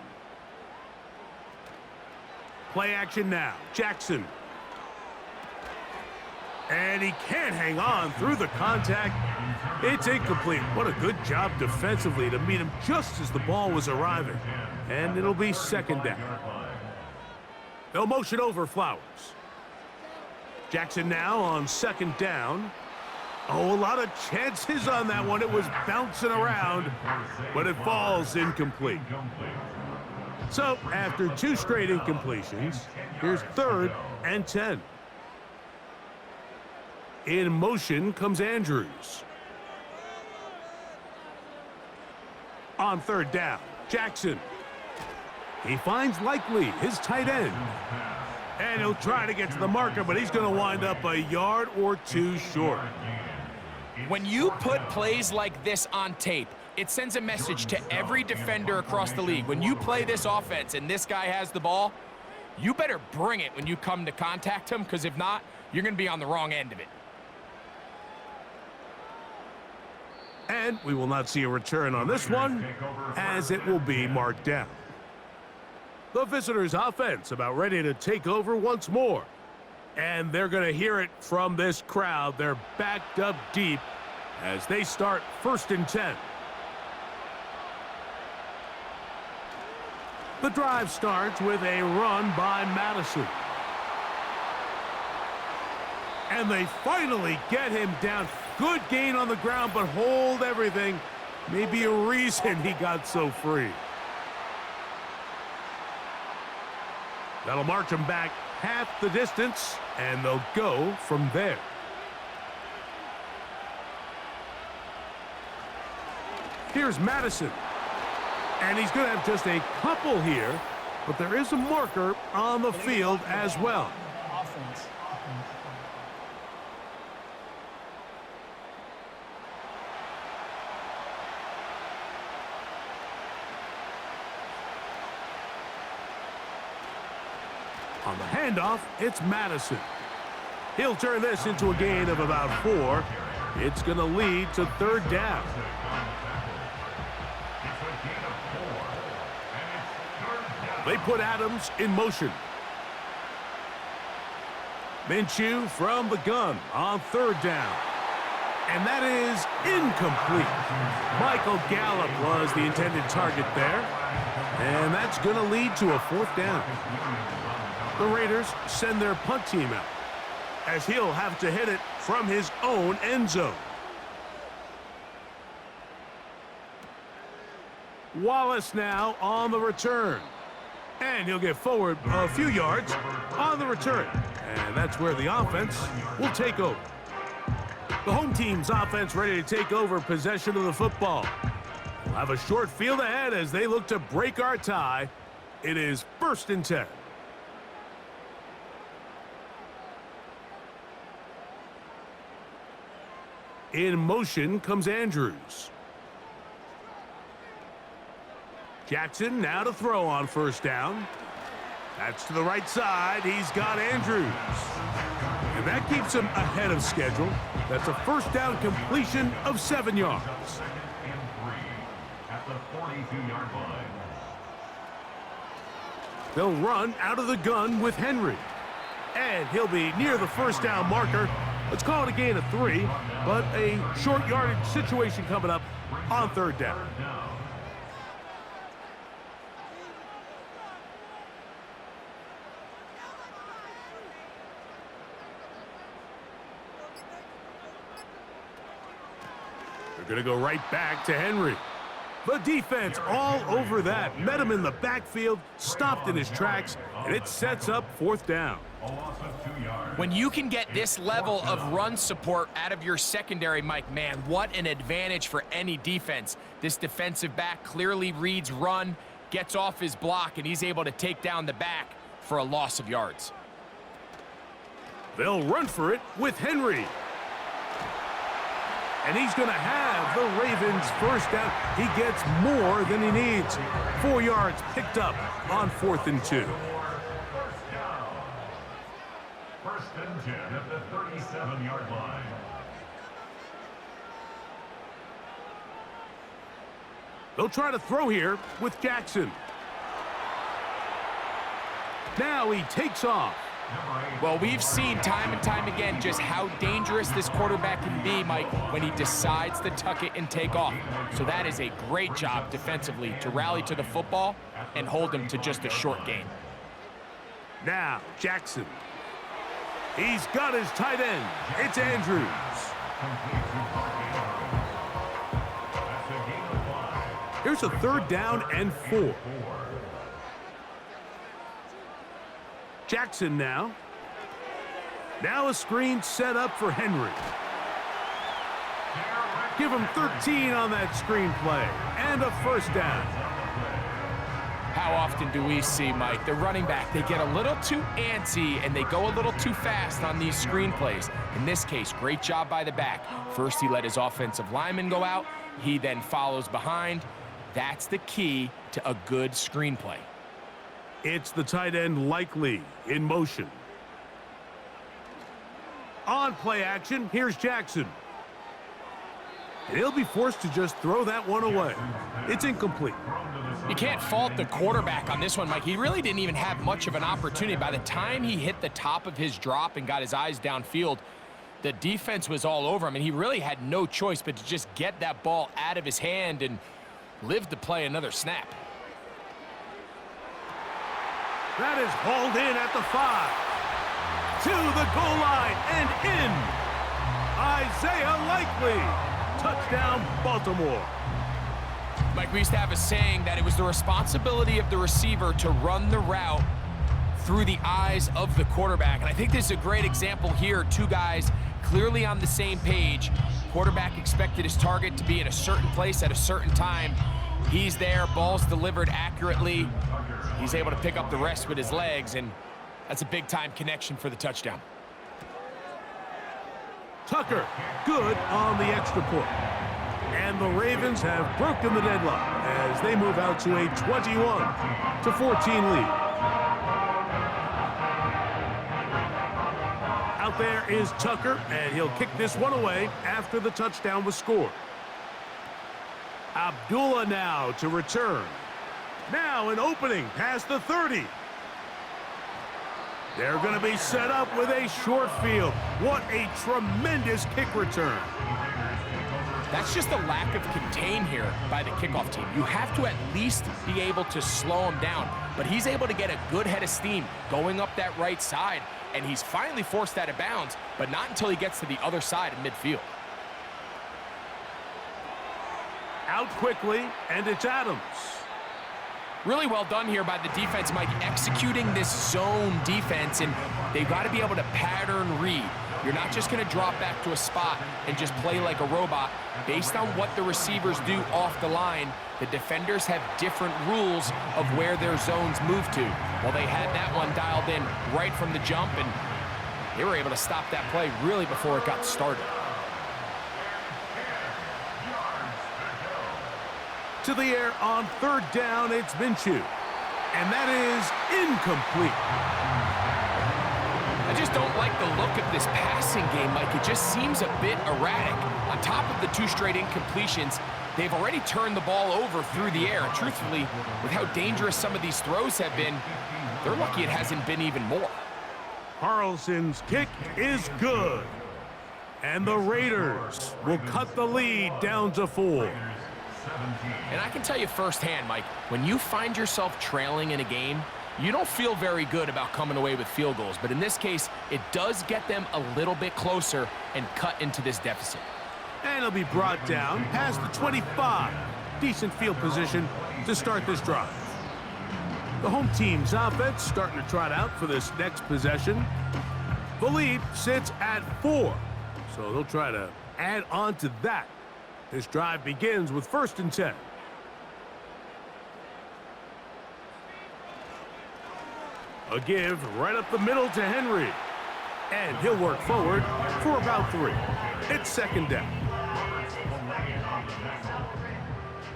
B: Play action now. Jackson. And he can't hang on through the contact. It's incomplete. What a good job defensively to meet him just as the ball was arriving. And it'll be 2nd down. They'll motion over Flowers. Jackson now on 2nd down. Oh, a lot of chances on that one. It was bouncing around, but it falls incomplete. So after 2 straight incompletions, here's 3rd and 10. In motion comes Andrews. On 3rd down, Jackson. He finds Likely, his tight end. And he'll try to get to the marker, but he's going to wind up a yard or 2 short.
C: When you put plays like this on tape, it sends a message to every defender across the league. When you play this offense and this guy has the ball, you better bring it when you come to contact him, because if not, you're going to be on the wrong end of it.
B: And we will not see a return on this one, as it will be marked down. The visitors' offense about ready to take over once more. And they're going to hear it from this crowd. They're backed up deep as they start 1st and 10. The drive starts with a run by Madison. And they finally get him down. Good gain on the ground, but hold everything. Maybe a reason he got so free. That'll march him back half the distance, and they'll go from there. Here's Madison. And he's going to have just a couple here, but there is a marker on the field as well.
F: Offense.
B: On the handoff, it's Madison. He'll turn this into a gain of about 4, It's going to lead to third down. They put Adams in motion. Minshew from the gun on third down. And that is incomplete. Michael Gallup was the intended target there. And that's going to lead to a fourth down. The Raiders send their punt team out, as he'll have to hit it from his own end zone. Wallace now on the return. And he'll get forward a few yards on the return. And that's where the offense will take over. The home team's offense ready to take over possession of the football. We'll have a short field ahead as they look to break our tie. It is 1st and 10. In motion comes Andrews. Jackson now to throw on first down. That's to the right side. He's got Andrews. And that keeps him ahead of schedule. That's a first down completion of 7 yards.
D: At the 42-yard line.
B: They'll run out of the gun with Henry. And he'll be near the first down marker. Let's call it a gain of 3, but a short yardage situation coming up on third down. They're going to go right back to Henry. The defense all over that. Met him in the backfield, stopped in his tracks, and it sets up fourth down.
C: When you can get this level of run support out of your secondary, Mike, man, what an advantage for any defense. This defensive back clearly reads run, gets off his block, and he's able to take down the back for a loss of yards.
B: They'll run for it with Henry. And he's going to have the Ravens first down. He gets more than he needs. 4 yards picked up on 4th and 2.
D: First and 10 at the 37-yard line.
B: They'll try to throw here with Jackson. Now he takes off.
C: Well, we've seen time and time again just how dangerous this quarterback can be, Mike, when he decides to tuck it and take off. So that is a great job defensively to rally to the football and hold him to just a short gain.
B: Now Jackson. He's got his tight end. It's Andrews. Here's a third down and 4. Jackson now. Now a screen set up for Henry. Give him 13 on that screen play. And a first down.
C: How often do we see, Mike, the running back, they get a little too antsy and they go a little too fast on these screen plays. In this case, great job by the back. First, he let his offensive lineman go out. He then follows behind. That's the key to a good screen play.
B: It's the tight end Likely in motion. On play action, here's Jackson. And he'll be forced to just throw that one away. It's incomplete.
C: You can't fault the quarterback on this one, Mike. He really didn't even have much of an opportunity. By the time he hit the top of his drop and got his eyes downfield, the defense was all over him, and he really had no choice but to just get that ball out of his hand and live to play another snap.
B: That is hauled in at the 5. To the goal line and in. Isaiah Likely. Touchdown, Baltimore.
C: Mike, we used to have a saying that it was the responsibility of the receiver to run the route through the eyes of the quarterback. And I think this is a great example here. Two guys clearly on the same page. Quarterback expected his target to be in a certain place at a certain time. He's there, ball's delivered accurately. He's able to pick up the rest with his legs, and that's a big-time connection for the touchdown.
B: Tucker, good on the extra point. And the Ravens have broken the deadlock as they move out to a 21-14 lead. out there is Tucker, and he'll kick this one away after the touchdown was scored. Abdullah now to return. Now an opening past the 30. They're going to be set up with a short field. What a tremendous kick return.
C: That's just a lack of contain here by the kickoff team. You have to at least be able to slow him down. But he's able to get a good head of steam going up that right side, and he's finally forced out of bounds, but not until he gets to the other side of midfield.
B: Out quickly, and it's Adams.
C: Really well done here by the defense, Mike, executing this zone defense, and they've got to be able to pattern read. You're not just going to drop back to a spot and just play like a robot. Based on what the receivers do off the line, the defenders have different rules of where their zones move to. Well, they had that one dialed in right from the jump, and they were able to stop that play really before it got started.
B: To the air on third down, it's Minshew. And that is incomplete.
C: I just don't like the look of this passing game, Mike. It just seems a bit erratic. On top of the 2 straight incompletions, they've already turned the ball over through the air. And truthfully, with how dangerous some of these throws have been, they're lucky it hasn't been even more.
B: Carlson's kick is good. And the Raiders will cut the lead down to 4.
C: And I can tell you firsthand, Mike, when you find yourself trailing in a game, you don't feel very good about coming away with field goals. But in this case, it does get them a little bit closer and cut into this deficit.
B: And he'll be brought down past the 25. Decent field position to start this drive. The home team's offense starting to trot out for this next possession. The lead sits at 4, so they'll try to add on to that. This drive begins with 1st and 10. A give right up the middle to Henry. And he'll work forward for about 3. It's 2nd down.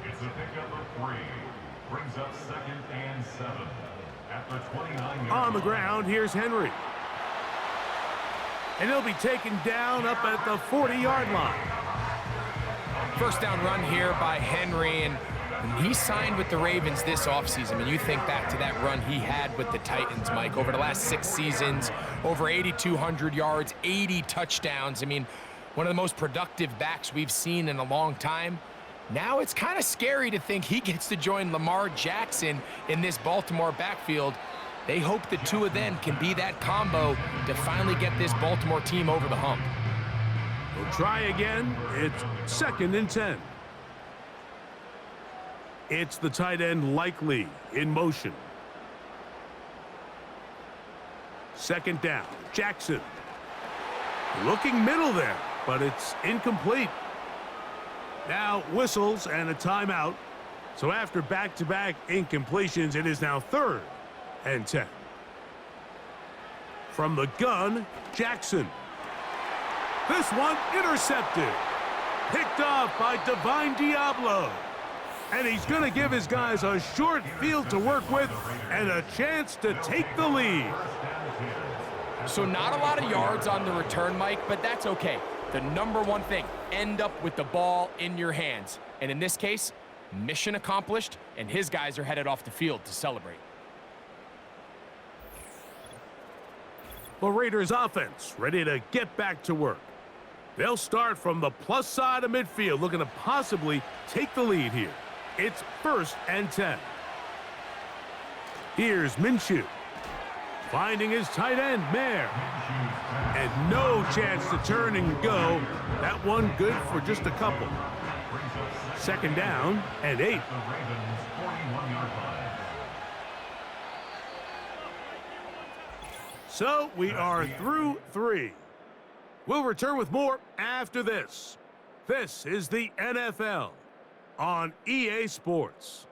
D: It's a pickup of 3. Brings up 2nd and 7. At the 29-yard
B: On the ground, here's Henry. And he'll be taken down up at the 40-yard line.
C: First down run here by Henry, and he signed with the Ravens this offseason. And you think back to that run he had with the Titans, Mike, over the last 6 seasons, over 8,200 yards, 80 touchdowns. I mean, one of the most productive backs we've seen in a long time. Now it's kind of scary to think he gets to join Lamar Jackson in this Baltimore backfield. They hope the 2 of them can be that combo to finally get this Baltimore team over the hump.
B: We'll try again. It's 2nd and 10. It's the tight end Likely in motion. 2nd down. Jackson. Looking middle there, but it's incomplete. Now whistles and a timeout. So after back-to-back incompletions, it is now 3rd and 10. From the gun, Jackson. This one intercepted. Picked off by Divine Diablo. And he's going to give his guys a short field to work with and a chance to take the lead.
C: So not a lot of yards on the return, Mike, but that's okay. The number one thing, end up with the ball in your hands. And in this case, mission accomplished, and his guys are headed off the field to celebrate.
B: The Raiders offense ready to get back to work. They'll start from the plus side of midfield, looking to possibly take the lead here. It's 1st and 10. Here's Minshew. Finding his tight end, Mayer. And no chance to turn and go. That one good for just a couple. 2nd down and 8. So we are through 3. We'll return with more after this. This is the NFL on EA Sports.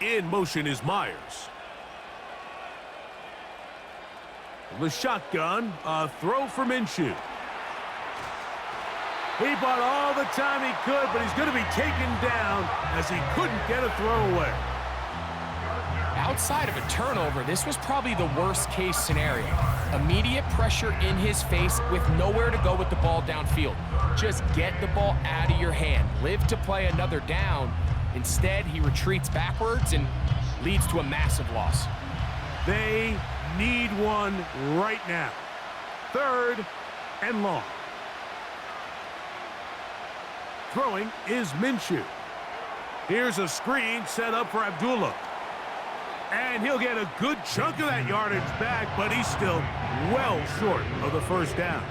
B: In motion is Myers. The shotgun, a throw for Minshew. He bought all the time he could, but he's going to be taken down as he couldn't get a throwaway.
C: Outside of a turnover, this was probably the worst-case scenario. Immediate pressure in his face with nowhere to go with the ball downfield. Just get the ball out of your hand. Live to play another down. Instead, he retreats backwards and leads to a massive loss.
B: They need one right now. 3rd and long. Throwing is Minshew. Here's a screen set up for Abdullah. And he'll get a good chunk of that yardage back, but he's still well short of the first down.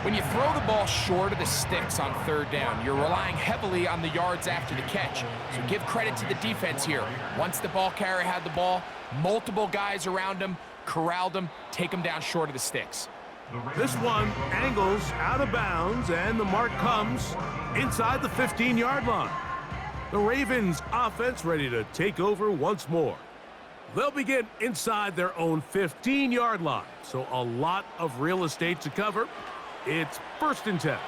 C: When you throw the ball short of the sticks on 3rd down, you're relying heavily on the yards after the catch. So give credit to the defense here. Once the ball carrier had the ball, multiple guys around him, corralled him, take him down short of the sticks.
B: This one angles out of bounds, and the mark comes inside the 15-yard line. The Ravens offense ready to take over once more. They'll begin inside their own 15-yard line, so a lot of real estate to cover. It's 1st and 10.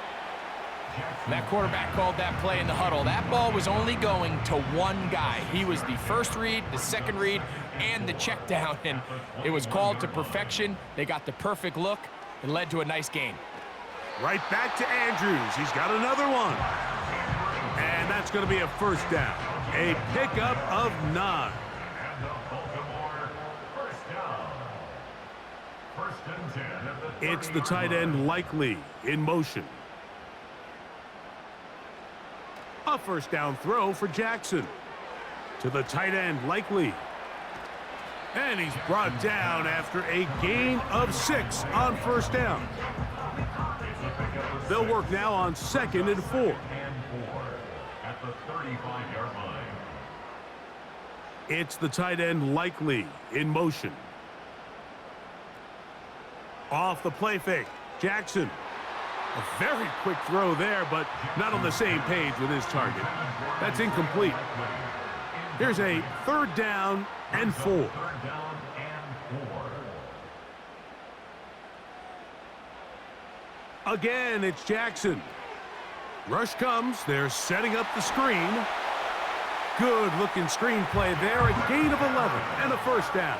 C: That quarterback called that play in the huddle. That ball was only going to one guy. He was the first read, the second read, and the check down, and it was called to perfection. They got the perfect look and led to a nice gain.
B: Right back to Andrews. He's got another one. And that's going to be a first down. A pickup of 9.
D: And the Baltimore first down. 1st and 10 at the
B: It's the tight end Likely in motion. A first down throw for Jackson. To the tight end Likely. And he's brought down after a gain of 6 on 1st down. They'll work now on 2nd and 4.
D: At the 35-yard line.
B: It's the tight end Likely in motion. Off the play fake, Jackson. A very quick throw there, but not on the same page with his target. That's incomplete. Here's a 3rd down and 4.
D: 3rd down and 4.
B: Again, it's Jackson. Rush comes. They're setting up the screen. Good-looking screen play there. A gain of 11 and a first down.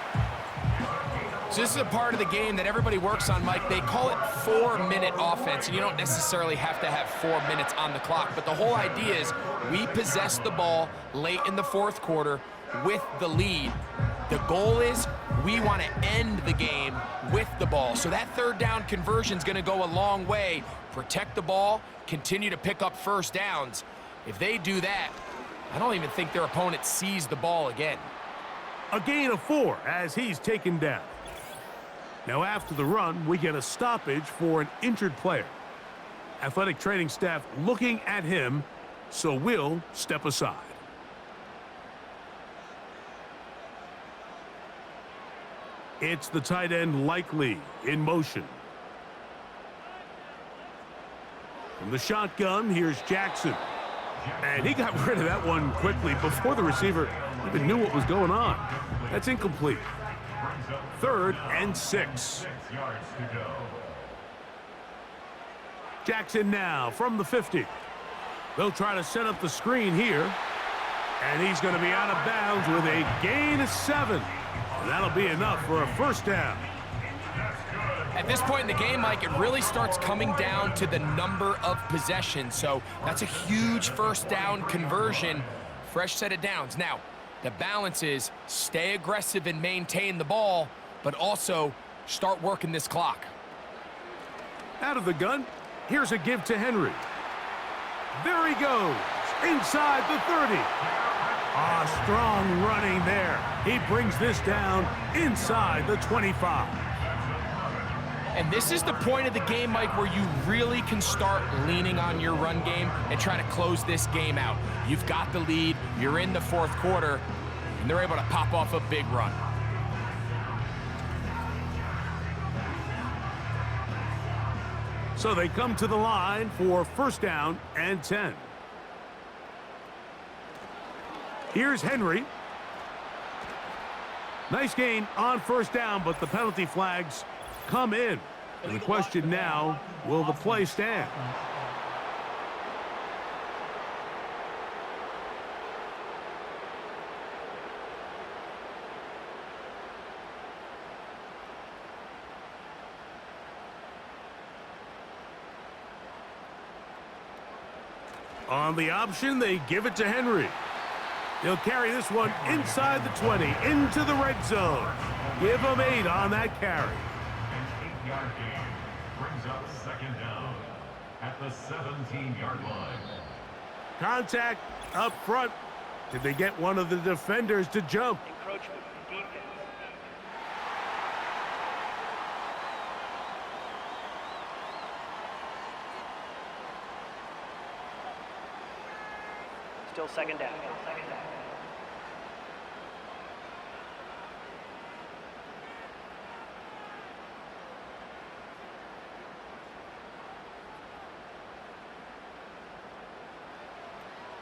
C: So this is a part of the game that everybody works on, Mike. They call it 4-minute offense, and you don't necessarily have to have 4 minutes on the clock. But the whole idea is we possess the ball late in the 4th quarter with the lead. The goal is we want to end the game with the ball. So that 3rd down conversion is going to go a long way. Protect the ball, continue to pick up first downs. If they do that, I don't even think their opponent sees the ball again.
B: A gain of 4 as he's taken down. Now after the run, we get a stoppage for an injured player. Athletic training staff looking at him, so we'll step aside. It's the tight end Likely in motion. From the shotgun, here's Jackson. And he got rid of that one quickly before the receiver even knew what was going on. That's incomplete. 3rd and 6.
D: 6 yards to go.
B: Jackson now from the 50. They'll try to set up the screen here. And he's going to be out of bounds with a gain of 7. And that'll be enough for a first down.
C: At this point in the game, Mike, it really starts coming down to the number of possessions. So that's a huge first down conversion. Fresh set of downs. Now, the balance is stay aggressive and maintain the ball, but also start working this clock.
B: Out of the gun, here's a give to Henry. There he goes, inside the 30. Ah, strong running there. He brings this down inside the 25.
C: And this is the point of the game, Mike, where you really can start leaning on your run game and try to close this game out. You've got the lead, you're in the 4th quarter, and they're able to pop off a big run.
B: So they come to the line for first down and 10. Here's Henry. Nice gain on first down, but the penalty flags come in. And the question now, will the play stand? On the option, they give it to Henry. He'll carry this one inside the 20, into the red zone. Give him 8 on that carry.
D: An 8-yard gain brings up second down at the 17-yard line.
B: Contact up front. Did they get one of the defenders to jump?
F: Encroachment, defense. Still second down.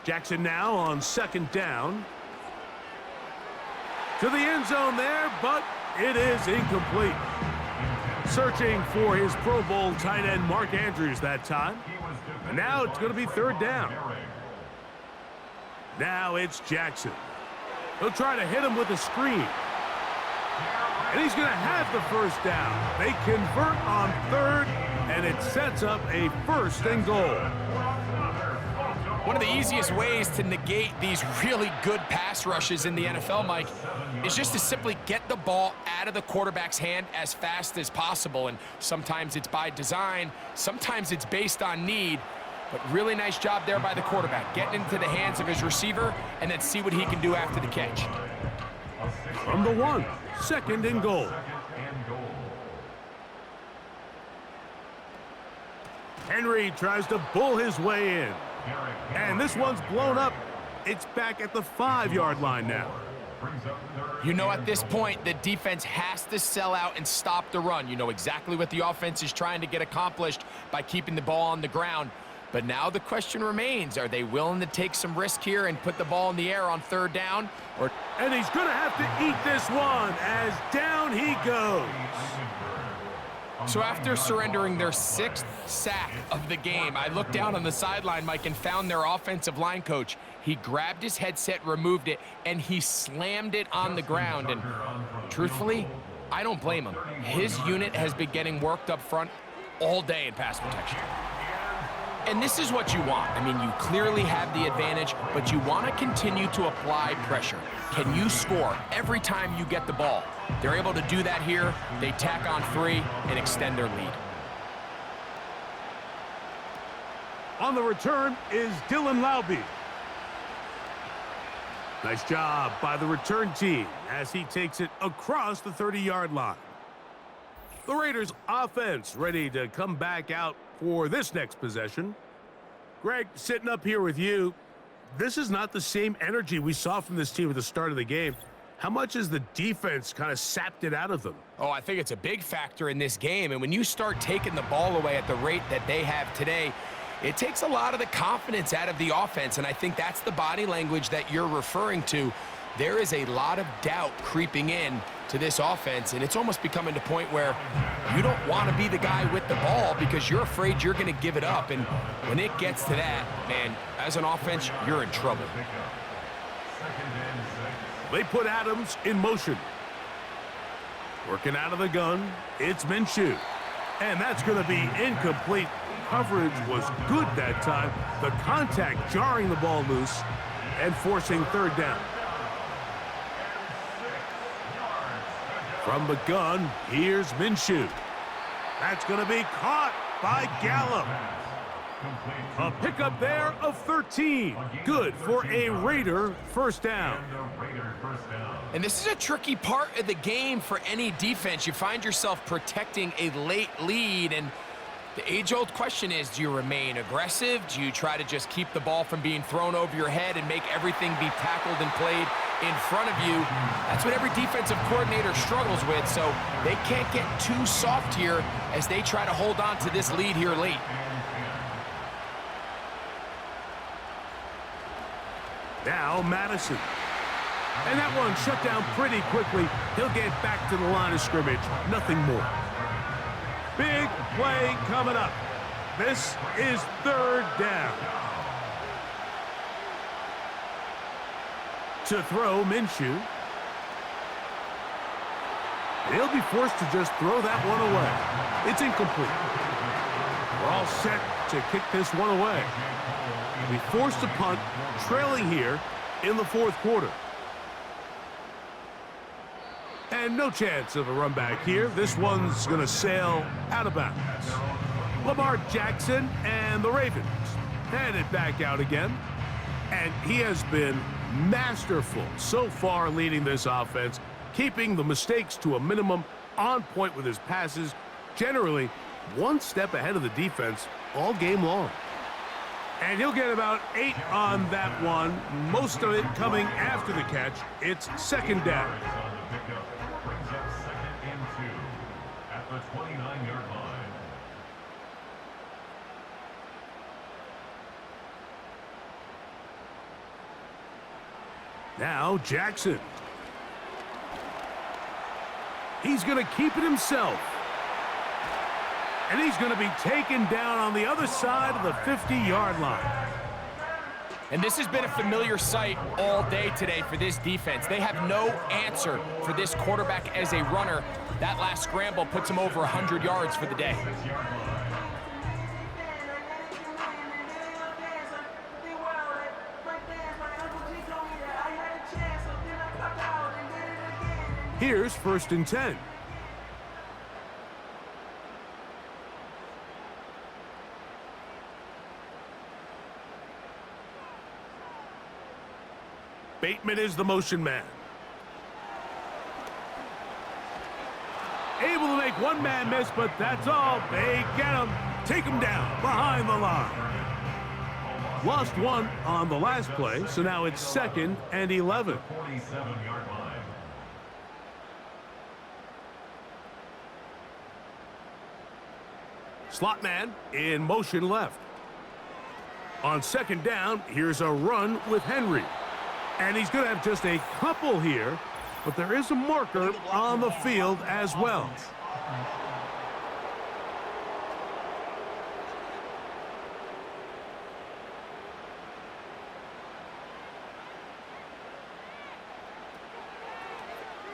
B: Jackson now on second down. To the end zone there, but it is incomplete. Searching for his Pro Bowl tight end Mark Andrews that time. And now it's going to be third down. Now it's Jackson. He'll try to hit him with a screen. And he's going to have the first down. They convert on third, and it sets up a first and goal.
C: One of the easiest ways to negate these really good pass rushes in the NFL, Mike, is just to simply get the ball out of the quarterback's hand as fast as possible. And sometimes it's by design, sometimes it's based on need. But really nice job there by the quarterback, getting into the hands of his receiver and then see what he can do after the catch.
B: From the 1, second and goal. Henry tries to bull his way in. And this one's blown up. It's back at the 5-yard line now.
C: You know, at this point, the defense has to sell out and stop the run. You know exactly what the offense is trying to get accomplished by keeping the ball on the ground. But now the question remains, are they willing to take some risk here and put the ball in the air on third down?
B: And he's going to have to eat this one as down he goes.
C: So after surrendering their 6th sack of the game, I looked down on the sideline, Mike, and found their offensive line coach. He grabbed his headset, removed it, and he slammed it on the ground. And truthfully, I don't blame him. His unit has been getting worked up front all day in pass protection. And this is what you want. I mean, you clearly have the advantage, but you want to continue to apply pressure. Can you score every time you get the ball? They're able to do that here. They tack on 3 and extend their lead.
B: On the return is Dylan Laube. Nice job by the return team as he takes it across the 30-yard line. The Raiders offense ready to come back out for this next possession. Greg, sitting up here with you, this is not the same energy we saw from this team at the start of the game. How much has the defense kind of sapped it out of them?
C: Oh, I think it's a big factor in this game. And when you start taking the ball away at the rate that they have today, it takes a lot of the confidence out of the offense. And I think that's the body language that you're referring to. There is a lot of doubt creeping in to this offense, and it's almost becoming to the point where you don't want to be the guy with the ball because you're afraid you're going to give it up. And when it gets to that, man, as an offense, you're in trouble.
B: They put Adams in motion. Working out of the gun, it's Minshew. And that's going to be incomplete. Coverage was good that time. The contact jarring the ball loose and forcing third down. From the gun, here's Minshew. That's going to be caught by Gallup. A pickup there of 13. Good for a Raider first down.
C: And this is a tricky part of the game for any defense. You find yourself protecting a late lead, and the age-old question is, do you remain aggressive? Do you try to just keep the ball from being thrown over your head and make everything be tackled and played in front of you? That's what every defensive coordinator struggles with, so they can't get too soft here as they try to hold on to this lead here late.
B: Now Madison. And that one shut down pretty quickly. He'll get back to the line of scrimmage. Nothing more. Big play coming up. This is third down. To throw, Minshew. He'll be forced to just throw that one away. It's incomplete. We're all set to kick this one away. We forced a punt, trailing here in the fourth quarter. And no chance of a run back here. This one's going to sail out of bounds. Lamar Jackson and the Ravens headed back out again. And he has been masterful so far leading this offense, keeping the mistakes to a minimum, on point with his passes, generally one step ahead of the defense all game long. And he'll get about 8 on that one, most of it coming after the catch. It's second down.
D: Brings up second and 2 at the 29-yard line.
B: Now Jackson. He's going to keep it himself. And he's going to be taken down on the other side of the 50-yard line.
C: And this has been a familiar sight all day today for this defense. They have no answer for this quarterback as a runner. That last scramble puts him over 100 yards for the day.
B: Here's first and 10. Bateman is the motion man. Able to make one man miss, but that's all. They get him, take him down behind the line. Lost one on the last play, so now it's second and 11.
D: 47-yard line.
B: Slot man in motion left. On second down, here's a run with Henry. And he's going to have just a couple here, but there is a marker on the field as well.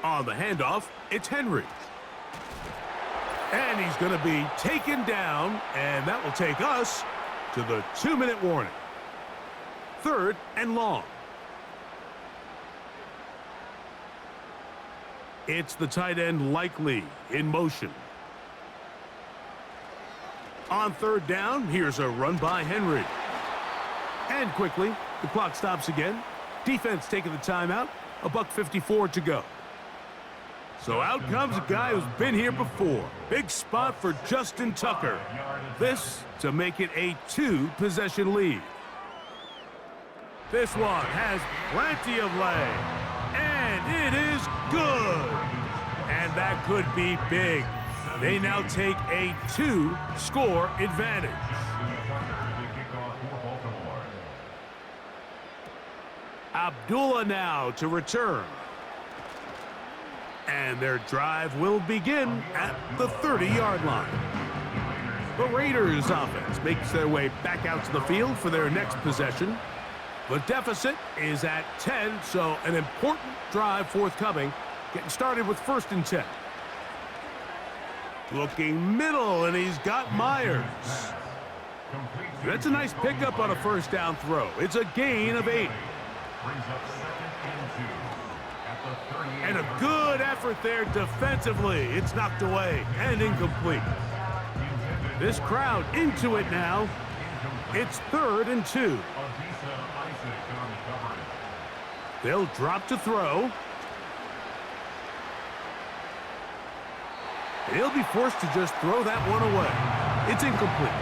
B: On the handoff, it's Henry. And he's going to be taken down, and that will take us to the 2-minute warning. Third and long. It's the tight end Likely in motion. On third down, here's a run by Henry. And quickly, the clock stops again. Defense taking the timeout. $1:54 to go. So out comes a guy who's been here before. Big spot for Justin Tucker. This to make it a 2-possession lead. This one has plenty of leg. And it is good. And that could be big. They now take a 2-score advantage. Abdullah now to return. And their drive will begin at the 30-yard line. The Raiders offense makes their way back out to the field for their next possession. The deficit is at 10, so an important drive forthcoming. Getting started with first and 10. Looking middle, and he's got Myers. That's a nice pickup on a first down throw. It's a gain of 8. And a good effort there defensively. It's knocked away and incomplete. This crowd into it now. It's third and 2. They'll drop to throw. He'll be forced to just throw that one away. It's incomplete.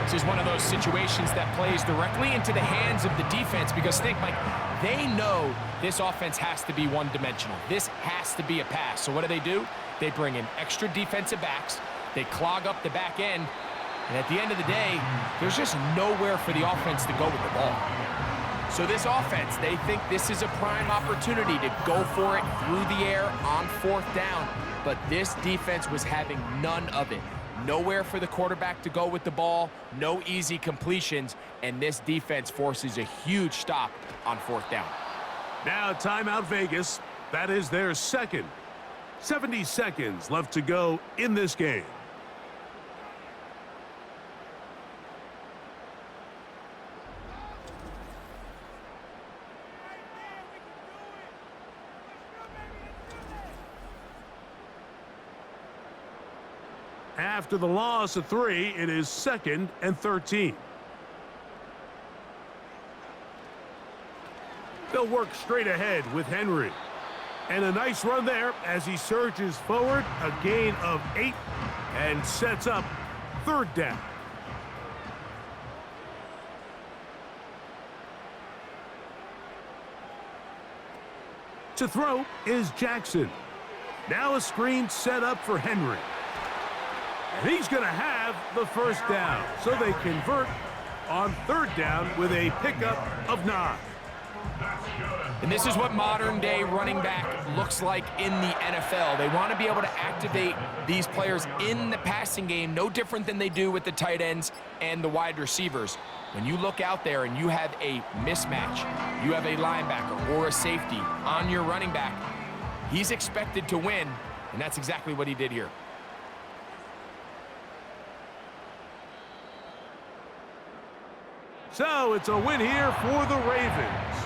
C: This is one of those situations that plays directly into the hands of the defense because think, Mike, they know this offense has to be one-dimensional. This has to be a pass. So what do? They bring in extra defensive backs. They clog up the back end. And at the end of the day, there's just nowhere for the offense to go with the ball. So this offense, they think this is a prime opportunity to go for it through the air on 4th down, but this defense was having none of it. Nowhere for the quarterback to go with the ball, no easy completions, and this defense forces a huge stop on 4th down.
B: Now timeout Vegas. That is their second. 70 seconds left to go in this game. After the loss of 3, it is 2nd and 13. They'll work straight ahead with Henry. And a nice run there as he surges forward, a gain of 8, and sets up 3rd down. To throw is Jackson. Now a screen set up for Henry. And he's going to have the 1st down. So they convert on 3rd down with a pickup of 9.
C: And this is what modern-day running back looks like in the NFL. They want to be able to activate these players in the passing game, no different than they do with the tight ends and the wide receivers. When you look out there and you have a mismatch, you have a linebacker or a safety on your running back, he's expected to win, and that's exactly what he did here.
B: So it's a win here for the Ravens.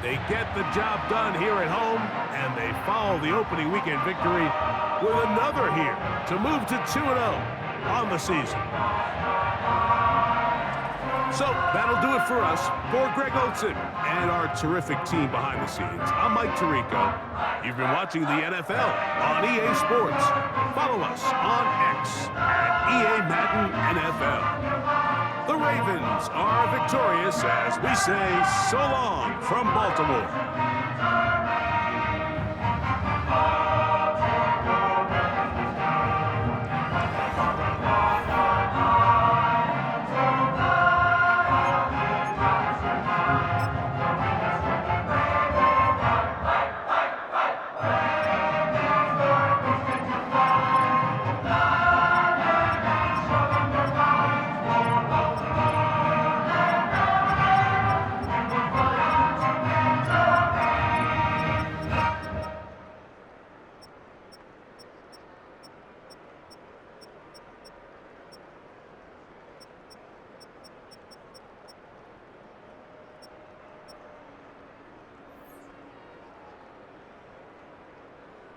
B: They get the job done here at home, and they follow the opening weekend victory with another here to move to 2-0 on the season. So that'll do it for us. For Greg Olson and our terrific team behind the scenes, I'm Mike Tirico. You've been watching the NFL on EA Sports. Follow us on X at EA Madden NFL. The Ravens are victorious as we say so long from Baltimore.